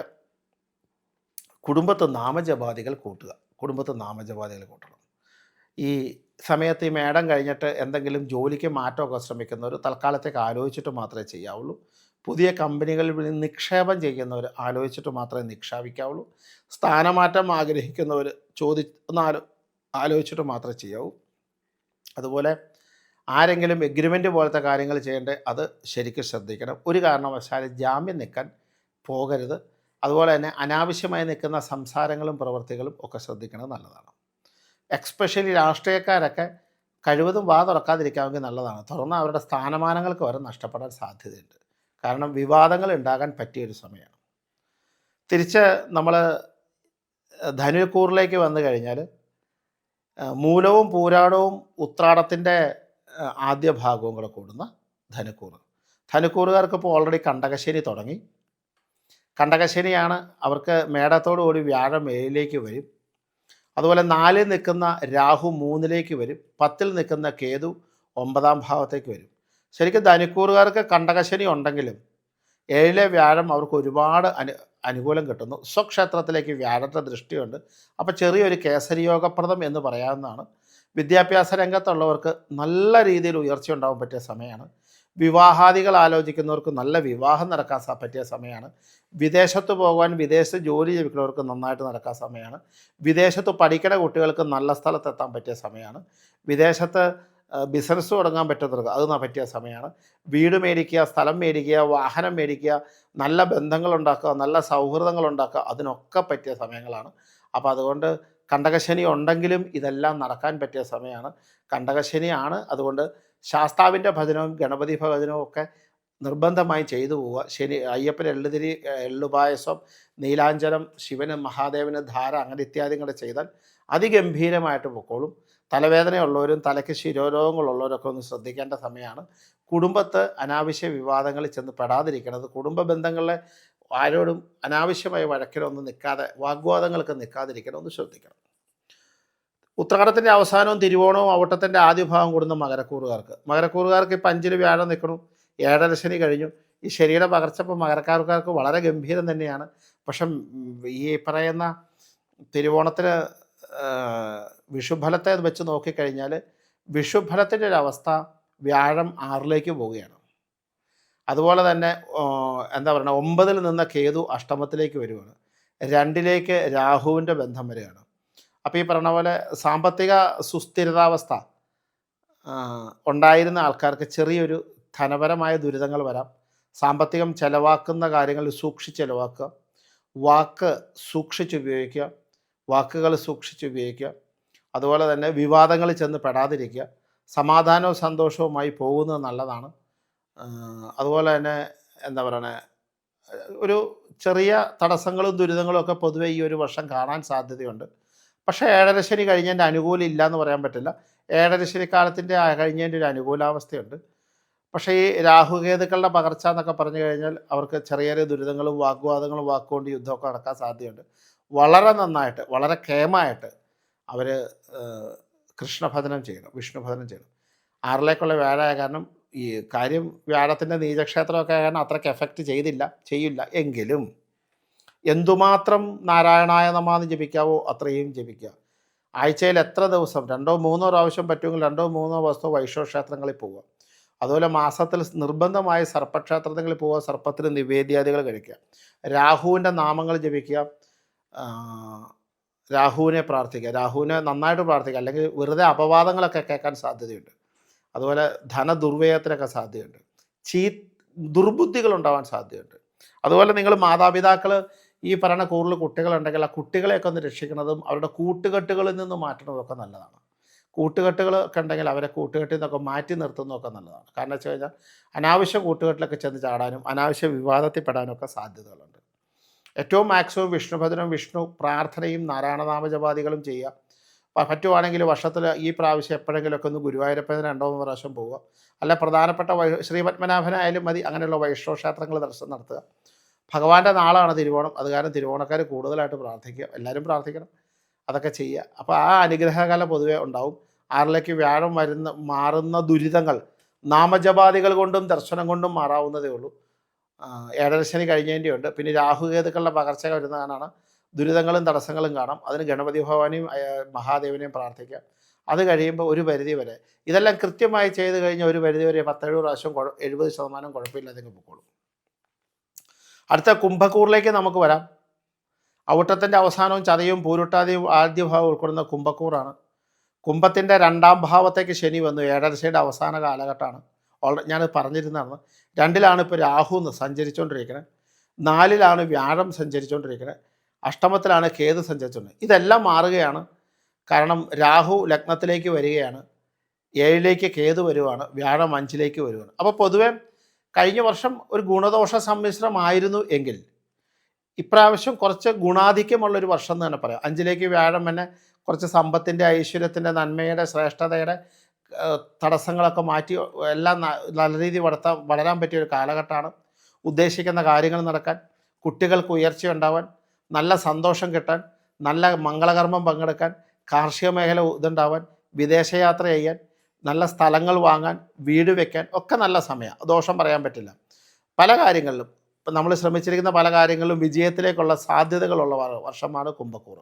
കുടുംബത്ത് നാമജപാദികൾ കൂട്ടണം. ഈ സമയത്ത് ഈ മേടം കഴിഞ്ഞിട്ട് എന്തെങ്കിലും ജോലിക്ക് മാറ്റമൊക്കെ ശ്രമിക്കുന്നവർ തൽക്കാലത്തേക്ക് ആലോചിച്ചിട്ട് മാത്രമേ ചെയ്യാവുള്ളൂ. പുതിയ കമ്പനികളിൽ നിക്ഷേപം ചെയ്യുന്നവർ ആലോചിച്ചിട്ട് മാത്രമേ നിക്ഷേപിക്കാവുള്ളൂ. സ്ഥാനമാറ്റം ആഗ്രഹിക്കുന്നവർ ആലോചിച്ചിട്ട് മാത്രമേ ചെയ്യാവൂ. അതുപോലെ ആരെങ്കിലും എഗ്രിമെൻറ്റ് പോലത്തെ കാര്യങ്ങൾ ചെയ്യേണ്ടത് അത് ശരിക്കും ശ്രദ്ധിക്കണം. ഒരു കാരണവശാലും ജാമ്യം നിൽക്കാൻ പോകരുത്. അതുപോലെ തന്നെ അനാവശ്യമായി നിൽക്കുന്ന സംസാരങ്ങളും പ്രവൃത്തികളും ഒക്കെ ശ്രദ്ധിക്കുന്നത് നല്ലതാണ്. എക്സ്പെഷ്യലി രാഷ്ട്രീയക്കാരൊക്കെ കഴിവതും വാ തുറക്കാതിരിക്കാമെങ്കിൽ നല്ലതാണ്. തുറന്ന് അവരുടെ സ്ഥാനമാനങ്ങൾക്ക് വരെ നഷ്ടപ്പെടാൻ സാധ്യതയുണ്ട്. കാരണം വിവാദങ്ങൾ ഉണ്ടാകാൻ പറ്റിയൊരു സമയമാണ്. തിരിച്ച് നമ്മൾ ധനുക്കൂറിലേക്ക് വന്നു കഴിഞ്ഞാൽ മൂലവും പൂരാടവും ഉത്രാടത്തിൻ്റെ ആദ്യ ഭാഗവും കൂടെ കൂടുന്ന ധനുക്കൂറുകാർക്ക് ഇപ്പോൾ ഓൾറെഡി കണ്ടകശനി തുടങ്ങി. കണ്ടകശനിയാണ്. അവർക്ക് മേടത്തോടു കൂടി വ്യാഴം 7ലേക്ക് വരും. അതുപോലെ 4 നിൽക്കുന്ന രാഹു 3ലേക്ക് വരും. 10 നിൽക്കുന്ന കേതു 9ാം ഭാവത്തേക്ക് വരും. ശരിക്കും ധനുക്കൂറുകാർക്ക് കണ്ടകശനി ഉണ്ടെങ്കിലും 7ലെ വ്യാഴം അവർക്ക് ഒരുപാട് അനുകൂലം കിട്ടുന്നു. സ്വക്ഷേത്രത്തിലേക്ക് വ്യാഴത്തെ ദൃഷ്ടിയുണ്ട്. അപ്പോൾ ചെറിയൊരു കേസരിയോഗപ്രദം എന്ന് പറയാവുന്നതാണ്. വിദ്യാഭ്യാസ രംഗത്തുള്ളവർക്ക് നല്ല രീതിയിൽ ഉയർച്ച ഉണ്ടാകാൻ പറ്റിയ സമയമാണ്. വിവാഹാദികൾ ആലോചിക്കുന്നവർക്ക് നല്ല വിവാഹം നടക്കാൻ പറ്റിയ സമയമാണ്. വിദേശത്ത് പോകാൻ വിദേശ ജോലി ലഭിക്കുന്നവർക്ക് നന്നായിട്ട് നടക്കാൻ സമയമാണ്. വിദേശത്ത് പഠിക്കുന്ന കുട്ടികൾക്ക് നല്ല സ്ഥലത്തെത്താൻ പറ്റിയ സമയമാണ്. വിദേശത്ത് ബിസിനസ് തുടങ്ങാൻ പറ്റുന്നവർക്ക് അത് പറ്റിയ സമയമാണ്. വീട് മേടിക്കുക, സ്ഥലം മേടിക്കുക, വാഹനം മേടിക്കുക, നല്ല ബന്ധങ്ങളുണ്ടാക്കുക, നല്ല സൗഹൃദങ്ങളുണ്ടാക്കുക, അതിനൊക്കെ പറ്റിയ സമയങ്ങളാണ്. അപ്പോൾ അതുകൊണ്ട് കണ്ടകശനി ഉണ്ടെങ്കിലും ഇതെല്ലാം നടക്കാൻ പറ്റിയ സമയമാണ്. കണ്ടകശനിയാണ്. അതുകൊണ്ട് ശാസ്താവിൻ്റെ ഭജനവും ഗണപതി ഭജനവും ഒക്കെ നിർബന്ധമായി ചെയ്തു പോവുക. അയ്യപ്പന് എള്ളുതിരി, എള്ളുപായസം, നീലാഞ്ചനം, ശിവന് മഹാദേവന് ധാര, അങ്ങനെ ഇത്യാദികൾ ചെയ്താൽ അതിഗംഭീരമായിട്ട് പൊക്കോളും. തലവേദനയുള്ളവരും തലയ്ക്ക് ശിരോരോഗങ്ങളുള്ളവരൊക്കെ ഒന്ന് ശ്രദ്ധിക്കേണ്ട സമയമാണ്. കുടുംബത്ത് അനാവശ്യ വിവാദങ്ങളിൽ ചെന്ന് പെടാതിരിക്കണത്, കുടുംബ ബന്ധങ്ങളിലെ ആരോടും അനാവശ്യമായ വഴക്കിലൊന്നും നിൽക്കാതെ, വാഗ്വാദങ്ങൾക്ക് നിൽക്കാതിരിക്കണം, ശ്രദ്ധിക്കണം. ഉത്രാടത്തിൻ്റെ അവസാനവും തിരുവോണവും അവിട്ടത്തിൻ്റെ ആദ്യ ഭാഗം കൂടുന്ന മകരക്കൂറുകാർക്ക് ഇപ്പം 5-ൽ വ്യാഴം നിൽക്കണം. 7.5 ശനി കഴിഞ്ഞു. ഈ ശനിയുടെ പകർച്ചപ്പോൾ മകരക്കാർക്ക് വളരെ ഗംഭീരം തന്നെയാണ്. പക്ഷെ ഈ പറയുന്ന തിരുവോണത്തിന് വിഷുഫലത്തെ വെച്ച് നോക്കിക്കഴിഞ്ഞാൽ വിഷുഫലത്തിൻ്റെ ഒരു അവസ്ഥ വ്യാഴം 6ലേക്ക് പോവുകയാണ്. അതുപോലെ തന്നെ എന്താ പറയുക, 9-ൽ നിന്ന കേതു അഷ്ടമത്തിലേക്ക് വരുവാണ്. 2ലേക്ക് രാഹുവിൻ്റെ ബന്ധം വരികയാണ്. അപ്പോൾ ഈ പറഞ്ഞ പോലെ സാമ്പത്തിക സുസ്ഥിരതാവസ്ഥ ഉണ്ടായിരുന്ന ആൾക്കാർക്ക് ചെറിയൊരു ധനപരമായ ദുരിതങ്ങൾ വരാം. സാമ്പത്തികം ചെലവാക്കുന്ന കാര്യങ്ങളിൽ സൂക്ഷിച്ച് ചെലവാക്കുക, വാക്ക് സൂക്ഷിച്ചുപയോഗിക്കുക, വാക്കുകൾ സൂക്ഷിച്ചുപയോഗിക്കുക. അതുപോലെ തന്നെ വിവാദങ്ങളിൽ ചെന്ന് പെടാതിരിക്കുക. സമാധാനവും സന്തോഷവുമായി പോകുന്നത് നല്ലതാണ്. അതുപോലെ തന്നെ എന്താ പറയണേ, ഒരു ചെറിയ തടസ്സങ്ങളും ദുരിതങ്ങളും ഒക്കെ പൊതുവെ ഈ ഒരു വർഷം കാണാൻ സാധ്യതയുണ്ട്. പക്ഷേ 7.5 ശനി കഴിഞ്ഞതിൻ്റെ അനുകൂലം ഇല്ല എന്ന് പറയാൻ പറ്റില്ല. 7.5 ശനിക്കാലത്തിൻ്റെ കഴിഞ്ഞതിൻ്റെ ഒരു അനുകൂലാവസ്ഥയുണ്ട്. പക്ഷേ ഈ രാഹുകേതുക്കളുടെ പകർച്ച എന്നൊക്കെ പറഞ്ഞു കഴിഞ്ഞാൽ അവർക്ക് ചെറിയ ചെറിയ ദുരിതങ്ങളും വാഗ്വാദങ്ങളും വാക്കുകൊണ്ട് യുദ്ധമൊക്കെ നടക്കാൻ സാധ്യതയുണ്ട്. വളരെ നന്നായിട്ട്, വളരെ കേമായിട്ട് അവർ കൃഷ്ണഭജനം ചെയ്യണം, വിഷ്ണുഭജനം ചെയ്യണം. 6ലേക്കുള്ള വ്യാഴമായ കാരണം ഈ കാര്യം വ്യാഴത്തിൻ്റെ നീചക്ഷേത്രമൊക്കെ ആയ കാരണം അത്രയ്ക്ക് എഫക്റ്റ് ചെയ്യില്ല. എങ്കിലും എന്തുമാത്രം നാരായണായ നമാന്ന് ജപിക്കാവോ അത്രയും ജപിക്കുക. ആഴ്ചയിൽ എത്ര ദിവസം 2-3 പ്രാവശ്യം പറ്റുമെങ്കിൽ 2-3 ദിവസവും വൈഷ്ണവ ക്ഷേത്രങ്ങളിൽ പോവുക. അതുപോലെ മാസത്തിൽ നിർബന്ധമായി സർപ്പക്ഷേത്രങ്ങളിൽ പോവുക, സർപ്പത്തിന് നിവേദ്യാദികൾ കഴിക്കുക, രാഹുവിൻ്റെ നാമങ്ങൾ ജപിക്കുക, രാഹുവിനെ പ്രാർത്ഥിക്കുക, രാഹുവിനെ നന്നായിട്ട് പ്രാർത്ഥിക്കുക. അല്ലെങ്കിൽ വെറുതെ അപവാദങ്ങളൊക്കെ കേൾക്കാൻ സാധ്യതയുണ്ട്. അതുപോലെ ധനദുർവ്യയത്തിനൊക്കെ സാധ്യതയുണ്ട്. ദുർബുദ്ധികളുണ്ടാവാൻ സാധ്യതയുണ്ട്. അതുപോലെ നിങ്ങൾ മാതാപിതാക്കൾ ഈ പറയുന്ന കൂടുതൽ കുട്ടികളുണ്ടെങ്കിൽ ആ കുട്ടികളെയൊക്കെ ഒന്ന് രക്ഷിക്കുന്നതും അവരുടെ കൂട്ടുകെട്ടുകളിൽ നിന്ന് മാറ്റുന്നതൊക്കെ നല്ലതാണ്. കൂട്ടുകെട്ടുകളൊക്കെ ഉണ്ടെങ്കിൽ അവരെ കൂട്ടുകെട്ടിൽ നിന്നൊക്കെ മാറ്റി നിർത്തുന്നതൊക്കെ നല്ലതാണ്. കാരണം വെച്ച് കഴിഞ്ഞാൽ അനാവശ്യ കൂട്ടുകെട്ടിലൊക്കെ ചെന്ന് ചാടാനും അനാവശ്യ വിവാദത്തിൽ പെടാനും ഒക്കെ സാധ്യതകളുണ്ട്. ഏറ്റവും മാക്സിമം വിഷ്ണുഭജനം, വിഷ്ണു പ്രാർത്ഥനയും നാരായണനാമജപാദികളും ചെയ്യുക. പറ്റുവാണെങ്കിൽ വർഷത്തിൽ ഈ പ്രാവശ്യം എപ്പോഴെങ്കിലുമൊക്കെ ഒന്ന് ഗുരുവായൂരപ്പന് 2-3 പ്രാവശ്യം പോവുക. അല്ല പ്രധാനപ്പെട്ട ശ്രീപത്മനാഭനായാലും മതി, അങ്ങനെയുള്ള വൈഷ്ണവ ക്ഷേത്രങ്ങൾ ദർശനം നടത്തുക. ഭഗവാന്റെ നാളാണ് തിരുവോണം. അത് കാരണം തിരുവോണക്കാർ കൂടുതലായിട്ട് പ്രാർത്ഥിക്കുക. എല്ലാവരും പ്രാർത്ഥിക്കണം, അതൊക്കെ ചെയ്യുക. അപ്പോൾ ആ അനുഗ്രഹകാലം പൊതുവെ ഉണ്ടാവും. 6ലേക്ക് വ്യാഴം മാറുന്ന ദുരിതങ്ങൾ നാമജപാദികൾ കൊണ്ടും ദർശനം കൊണ്ടും മാറാവുന്നതേ ഉള്ളൂ. 7.5 ശനി കഴിഞ്ഞതിൻ്റെ ഉണ്ട്. പിന്നെ രാഹുകേതുക്കളുടെ പകർച്ച വരുന്നതാണ്. ദുരിതങ്ങളും തടസ്സങ്ങളും കാണാം. അതിന് ഗണപതി ഭഗവാനെയും മഹാദേവനെയും പ്രാർത്ഥിക്കാം. അത് കഴിയുമ്പോൾ ഒരു പരിധി വരെ ഇതെല്ലാം കൃത്യമായി ചെയ്ത് കഴിഞ്ഞാൽ ഒരു പരിധി വരെ 10-7 പ്രാവശ്യം 70% കുഴപ്പമില്ലാതെ പൊക്കോളും. അടുത്ത കുംഭക്കൂറിലേക്ക് നമുക്ക് വരാം. അവിട്ടത്തിൻ്റെ അവസാനവും ചതയും പൂരുട്ടാതിയും ആദ്യ ഭാവം ഉൾക്കൊള്ളുന്ന കുംഭക്കൂറാണ്. കുംഭത്തിൻ്റെ 2ാം ഭാവത്തേക്ക് ശനി വന്നു. 7.5 ശനിയുടെ അവസാന കാലഘട്ടമാണ്. ഞാനത് പറഞ്ഞിരുന്നതാണ്. 2ലാണ് ഇപ്പോൾ രാഹു സഞ്ചരിച്ചുകൊണ്ടിരിക്കുന്നത്. 4ലാണ് വ്യാഴം സഞ്ചരിച്ചുകൊണ്ടിരിക്കുന്നത്. അഷ്ടമത്തിലാണ് കേതു സഞ്ചരിച്ചുകൊണ്ടിരിക്കുന്നത്. ഇതെല്ലാം മാറുകയാണ്. കാരണം രാഹു ലഗ്നത്തിലേക്ക് വരികയാണ്, 7ലേക്ക് കേതു വരുവാണ്, വ്യാഴം 5ലേക്ക് വരുവാണ്. അപ്പോൾ പൊതുവെ കഴിഞ്ഞ വർഷം ഒരു ഗുണദോഷ സമ്മിശ്രമായിരുന്നു എങ്കിൽ ഇപ്രാവശ്യം കുറച്ച് ഗുണാധിക്യമുള്ളൊരു വർഷം എന്ന് തന്നെ പറയാം. 5ലേക്ക് വ്യാഴം തന്നെ കുറച്ച് സമ്പത്തിൻ്റെ, ഐശ്വര്യത്തിൻ്റെ, നന്മയുടെ, ശ്രേഷ്ഠതയുടെ തടസ്സങ്ങളൊക്കെ മാറ്റി എല്ലാം നല്ല രീതിയിൽ വളരാൻ പറ്റിയൊരു കാലഘട്ടമാണ്. ഉദ്ദേശിക്കുന്ന കാര്യങ്ങൾ നടക്കാൻ, കുട്ടികൾക്ക് ഉയർച്ചയുണ്ടാവാൻ, നല്ല സന്തോഷം കിട്ടാൻ, നല്ല മംഗളകർമ്മം പങ്കെടുക്കാൻ, കാർഷിക മേഖല ഇതുണ്ടാവാൻ, വിദേശയാത്ര ചെയ്യാൻ, നല്ല സ്ഥലങ്ങൾ വാങ്ങാൻ, വീട് വെക്കാൻ ഒക്കെ നല്ല സമയമാണ്. ദോഷം പറയാൻ പറ്റില്ല. പല കാര്യങ്ങളിലും ഇപ്പം നമ്മൾ ശ്രമിച്ചിരിക്കുന്ന പല കാര്യങ്ങളിലും വിജയത്തിലേക്കുള്ള സാധ്യതകളുള്ള വർഷമാണ് കുംഭക്കൂർ.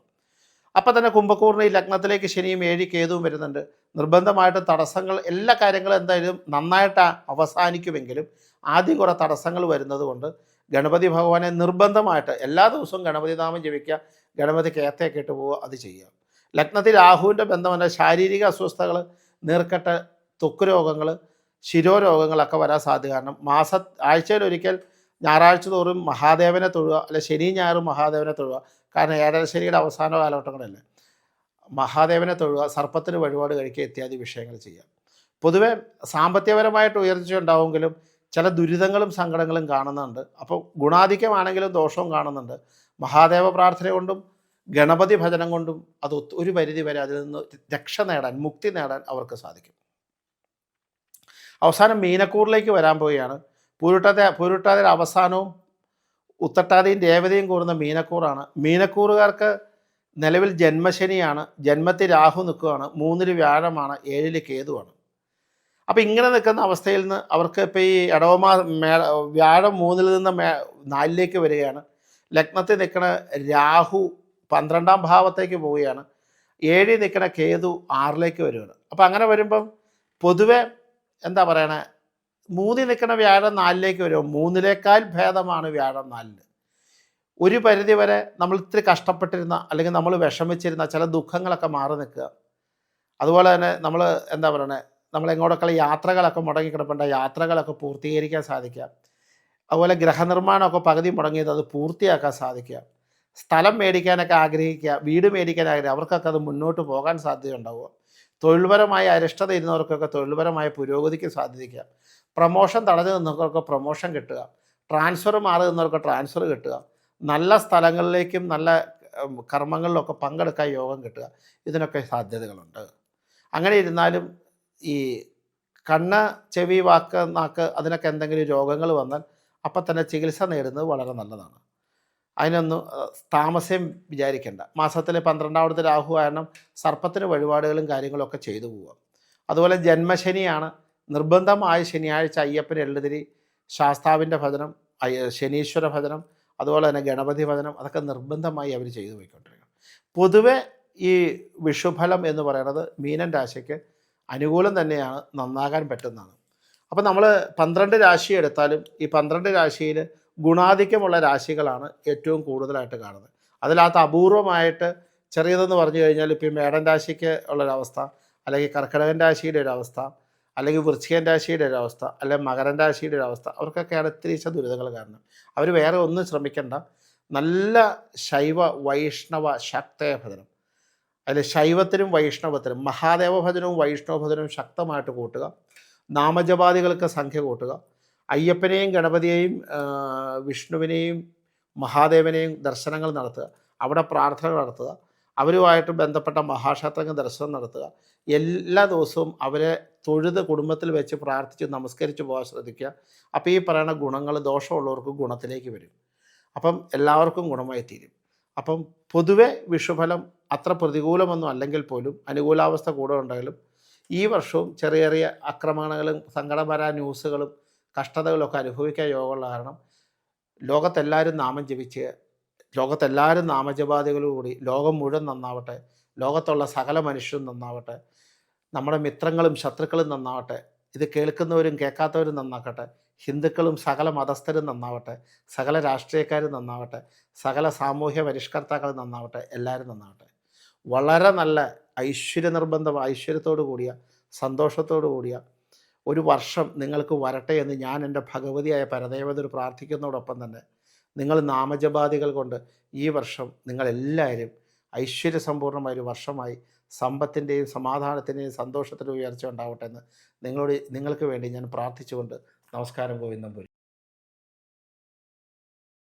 അപ്പം തന്നെ കുംഭക്കൂറിന് ഈ ലഗ്നത്തിലേക്ക് ശനിയും 7 കേതുവും വരുന്നുണ്ട്. നിർബന്ധമായിട്ട് തടസ്സങ്ങൾ, എല്ലാ കാര്യങ്ങളും എന്തായാലും നന്നായിട്ട് അവസാനിക്കുമെങ്കിലും ആദ്യം കുറേ തടസ്സങ്ങൾ വരുന്നത് കൊണ്ട് ഗണപതി ഭഗവാനെ നിർബന്ധമായിട്ട് എല്ലാ ദിവസവും ഗണപതി നാമം ജപിക്കുക, ഗണപതിക്ക് ഏത്തയൊക്കെ ഇട്ട് പോവുക, അത് ചെയ്യുക. ലഗ്നത്തിൽ രാഹുവിൻ്റെ ബന്ധം ശാരീരിക അസ്വസ്ഥതകൾ, നീർക്കെട്ട്, ത്വക്ക് രോഗങ്ങൾ, ശിരോരോഗങ്ങളൊക്കെ വരാൻ സാധ്യത. കാരണം ആഴ്ചയിലൊരിക്കൽ ഞായറാഴ്ച തോറും മഹാദേവനെ തൊഴുക, അല്ലെ ശനി ഞായറും മഹാദേവനെ തൊഴുക. കാരണം ഏഴര ശനിയുടെ അവസാന കാലഘട്ടങ്ങളല്ലേ. മഹാദേവനെ തൊഴുക, സർപ്പത്തിന് വഴിപാട് കഴിക്കുക ഇത്യാദി വിഷയങ്ങൾ ചെയ്യാം. പൊതുവെ സാമ്പത്തികപരമായിട്ട് ഉയർച്ച ഉണ്ടാവുമെങ്കിലും ചില ദുരിതങ്ങളും സങ്കടങ്ങളും കാണുന്നുണ്ട്. അപ്പോൾ ഗുണാധിക്യമാണെങ്കിലും ദോഷവും കാണുന്നുണ്ട്. മഹാദേവ പ്രാർത്ഥന കൊണ്ടും ഗണപതി ഭജനം കൊണ്ടും അത് ഒരു പരിധി വരെ അതിൽ നിന്ന് രക്ഷ നേടാൻ, മുക്തി നേടാൻ അവർക്ക് സാധിക്കും. അവസാനം മീനക്കൂറിലേക്ക് വരാൻ പോവുകയാണ്. പൂരുട്ടാതിയുടെ അവസാനവും ഉത്രട്ടാതിയും രേവതിയും കൂടുന്ന മീനക്കൂറാണ്. മീനക്കൂറുകാർക്ക് നിലവിൽ ജന്മശനിയാണ്. ജന്മത്തിൽ രാഹു നിൽക്കുകയാണ്. 3-ൽ വ്യാഴമാണ്, 7-ൽ കേതുവാണ്. അപ്പോൾ ഇങ്ങനെ നിൽക്കുന്ന അവസ്ഥയിൽ നിന്ന് അവർക്ക് ഇപ്പോൾ ഈ വ്യാഴം 3-ൽ നിന്ന് 4-ലേക്ക് വരികയാണ്. ലഗ്നത്തിൽ നിൽക്കുന്ന രാഹു 12-ാം ഭാവത്തേക്ക് പോവുകയാണ്. 7-ൽ നിൽക്കുന്ന കേതു 6-ലേക്ക് വരികയാണ്. അപ്പോൾ അങ്ങനെ വരുമ്പം പൊതുവെ എന്താ പറയണേ, 3-ൽ നിൽക്കുന്ന വ്യാഴം 4-ലേക്ക് വരും. 3-ലേക്കാൾ ഭേദമാണ് വ്യാഴം 4-ൽ. ഒരു പരിധി വരെ നമ്മൾ ഇത്തിരി കഷ്ടപ്പെട്ടിരുന്ന, അല്ലെങ്കിൽ നമ്മൾ വിഷമിച്ചിരുന്ന ചില ദുഃഖങ്ങളൊക്കെ മാറി നിൽക്കുക. അതുപോലെ തന്നെ നമ്മൾ എന്താ പറയണേ, നമ്മളെങ്ങോട്ടൊക്കെ യാത്രകളൊക്കെ മുടങ്ങിക്കിടപ്പേണ്ട യാത്രകളൊക്കെ പൂർത്തീകരിക്കാൻ സാധിക്കുക. അതുപോലെ ഗ്രഹനിർമ്മാണമൊക്കെ പകുതി മുടങ്ങിയത് അത് പൂർത്തിയാക്കാൻ സാധിക്കുക. സ്ഥലം മേടിക്കാനൊക്കെ ആഗ്രഹിക്കുക, വീട് മേടിക്കാൻ ആഗ്രഹിക്കുക, അവർക്കൊക്കെ അത് മുന്നോട്ട് പോകാൻ സാധ്യതയുണ്ടാവുക. തൊഴിൽപരമായ അരിഷ്ടത ഇരുന്നവർക്കൊക്കെ തൊഴിൽപരമായ പുരോഗതിക്ക് സാധിക്കുക. പ്രമോഷൻ തടഞ്ഞു നിന്നവർക്ക് പ്രമോഷൻ കിട്ടുക. ട്രാൻസ്ഫർ മാറി നിന്നവർക്ക് ട്രാൻസ്ഫർ കിട്ടുക. നല്ല സ്ഥലങ്ങളിലേക്കും നല്ല കർമ്മങ്ങളിലൊക്കെ പങ്കെടുക്കാൻ യോഗം കിട്ടുക. ഇതിനൊക്കെ സാധ്യതകളുണ്ട്. അങ്ങനെ ഇരുന്നാലും ഈ കണ്ണ്, ചെവി, വാക്ക്, നാക്ക് അതിനൊക്കെ എന്തെങ്കിലും രോഗങ്ങൾ വന്നാൽ അപ്പം തന്നെ ചികിത്സ നേടുന്നത് വളരെ നല്ലതാണ്. അതിനൊന്നും താമസം വിചാരിക്കേണ്ട. മാസത്തിലെ 12-ാമത്തെ രാഹു കാരണം സർപ്പത്തിന് വഴിപാടുകളും കാര്യങ്ങളൊക്കെ ചെയ്തു പോവുക. അതുപോലെ ജന്മശനിയാണ്. നിർബന്ധമായ ശനിയാഴ്ച അയ്യപ്പന് എള്ളുതിരി, ശാസ്താവിൻ്റെ ഭജനം, ശനീശ്വര ഭജനം, അതുപോലെ തന്നെ ഗണപതി ഭജനം, അതൊക്കെ നിർബന്ധമായി അവർ ചെയ്തു പോയിക്കൊണ്ടിരിക്കണം. പൊതുവെ ഈ വിഷുഫലം എന്ന് പറയുന്നത് മീനൻ രാശിക്ക് അനുകൂലം തന്നെയാണ്, നന്നാകാൻ പറ്റുന്നതാണ്. അപ്പോൾ നമ്മൾ 12 രാശി എടുത്താലും ഈ 12 രാശിയിൽ ഗുണാധിക്യമുള്ള രാശികളാണ് ഏറ്റവും കൂടുതലായിട്ട് കാണുന്നത്. അതിനകത്ത് അപൂർവമായിട്ട് ചെറിയതെന്ന് പറഞ്ഞു കഴിഞ്ഞാൽ ഇപ്പോൾ മേടൻ രാശിക്ക് ഉള്ളൊരവസ്ഥ, അല്ലെങ്കിൽ കർക്കിടകൻ രാശിയുടെ ഒരവസ്ഥ, അല്ലെങ്കിൽ വൃശ്ചികൻ രാശിയുടെ ഒരവസ്ഥ, അല്ലെങ്കിൽ മകരൻ രാശിയുടെ ഒരവസ്ഥ, അവർക്കൊക്കെയാണ് ഇത്തിരി ദുരിതങ്ങൾ കാരണം. അവർ വേറെ ഒന്നും ശ്രമിക്കേണ്ട. നല്ല ശൈവ വൈഷ്ണവ ശക്തയ ഭജനം, അതിൽ ശൈവത്തിനും വൈഷ്ണവത്തിനും മഹാദേവ ഭജനവും വൈഷ്ണവ ഭജനവും ശക്തമായിട്ട് കൂട്ടുക. നാമജപാദികൾക്ക് സംഖ്യ കൂട്ടുക. അയ്യപ്പനെയും ഗണപതിയെയും വിഷ്ണുവിനെയും മഹാദേവനെയും ദർശനങ്ങൾ നടത്തുക. അവിടെ പ്രാർത്ഥനകൾ നടത്തുക. അവരുമായിട്ട് ബന്ധപ്പെട്ട മഹാക്ഷേത്രങ്ങൾ ദർശനം നടത്തുക. എല്ലാ ദിവസവും അവരെ തൊഴുത് കുടുംബത്തിൽ വെച്ച് പ്രാർത്ഥിച്ച് നമസ്കരിച്ച് പോകാൻ ശ്രദ്ധിക്കുക. അപ്പോൾ ഈ പറയുന്ന ഗുണങ്ങൾ ദോഷമുള്ളവർക്ക് ഗുണത്തിലേക്ക് വരും. അപ്പം എല്ലാവർക്കും ഗുണമായി തീരും. അപ്പം പൊതുവെ വിഷുഫലം അത്ര പ്രതികൂലമൊന്നും അല്ലെങ്കിൽ പോലും അനുകൂലാവസ്ഥ കൂടെ ഉണ്ടെങ്കിലും ഈ വർഷവും ചെറിയ ചെറിയ ആക്രമണങ്ങളും സങ്കടപര ന്യൂസുകളും കഷ്ടതകളൊക്കെ അനുഭവിക്കാൻ യോഗമുള്ള കാരണം ലോകത്തെല്ലാവരും നാമം ജപിച്ച്, ലോകത്തെല്ലാവരും നാമജപാദികളോടുകൂടി ലോകം മുഴുവൻ നന്നാവട്ടെ. ലോകത്തുള്ള സകല മനുഷ്യരും നന്നാവട്ടെ. നമ്മുടെ മിത്രങ്ങളും ശത്രുക്കളും നന്നാവട്ടെ. ഇത് കേൾക്കുന്നവരും കേൾക്കാത്തവരും നന്നാക്കട്ടെ. ഹിന്ദുക്കളും സകല മതസ്ഥരും നന്നാവട്ടെ. സകല രാഷ്ട്രീയക്കാരും നന്നാവട്ടെ. സകല സാമൂഹ്യ പരിഷ്കർത്താക്കളും നന്നാവട്ടെ. എല്ലാവരും നന്നാവട്ടെ. വളരെ നല്ല ഐശ്വര്യത്തോടു കൂടിയ സന്തോഷത്തോടു കൂടിയ ഒരു വർഷം നിങ്ങൾക്ക് വരട്ടെ എന്ന് ഞാൻ എൻ്റെ ഭഗവതിയായ പരദേവതയോട് പ്രാർത്ഥിക്കുന്നതോടൊപ്പം തന്നെ നിങ്ങൾ നാമജപാദികൾ കൊണ്ട് ഈ വർഷം നിങ്ങളെല്ലാവരും ഐശ്വര്യസമ്പൂർണ്ണമായൊരു വർഷമായി സമ്പത്തിൻ്റെയും സമാധാനത്തിൻ്റെയും സന്തോഷത്തിൻ്റെയും ഉയർച്ച ഉണ്ടാവട്ടെ എന്ന് നിങ്ങൾക്ക് വേണ്ടി ഞാൻ പ്രാർത്ഥിച്ചുകൊണ്ട് നമസ്കാരം. ഗോവിന്ദം.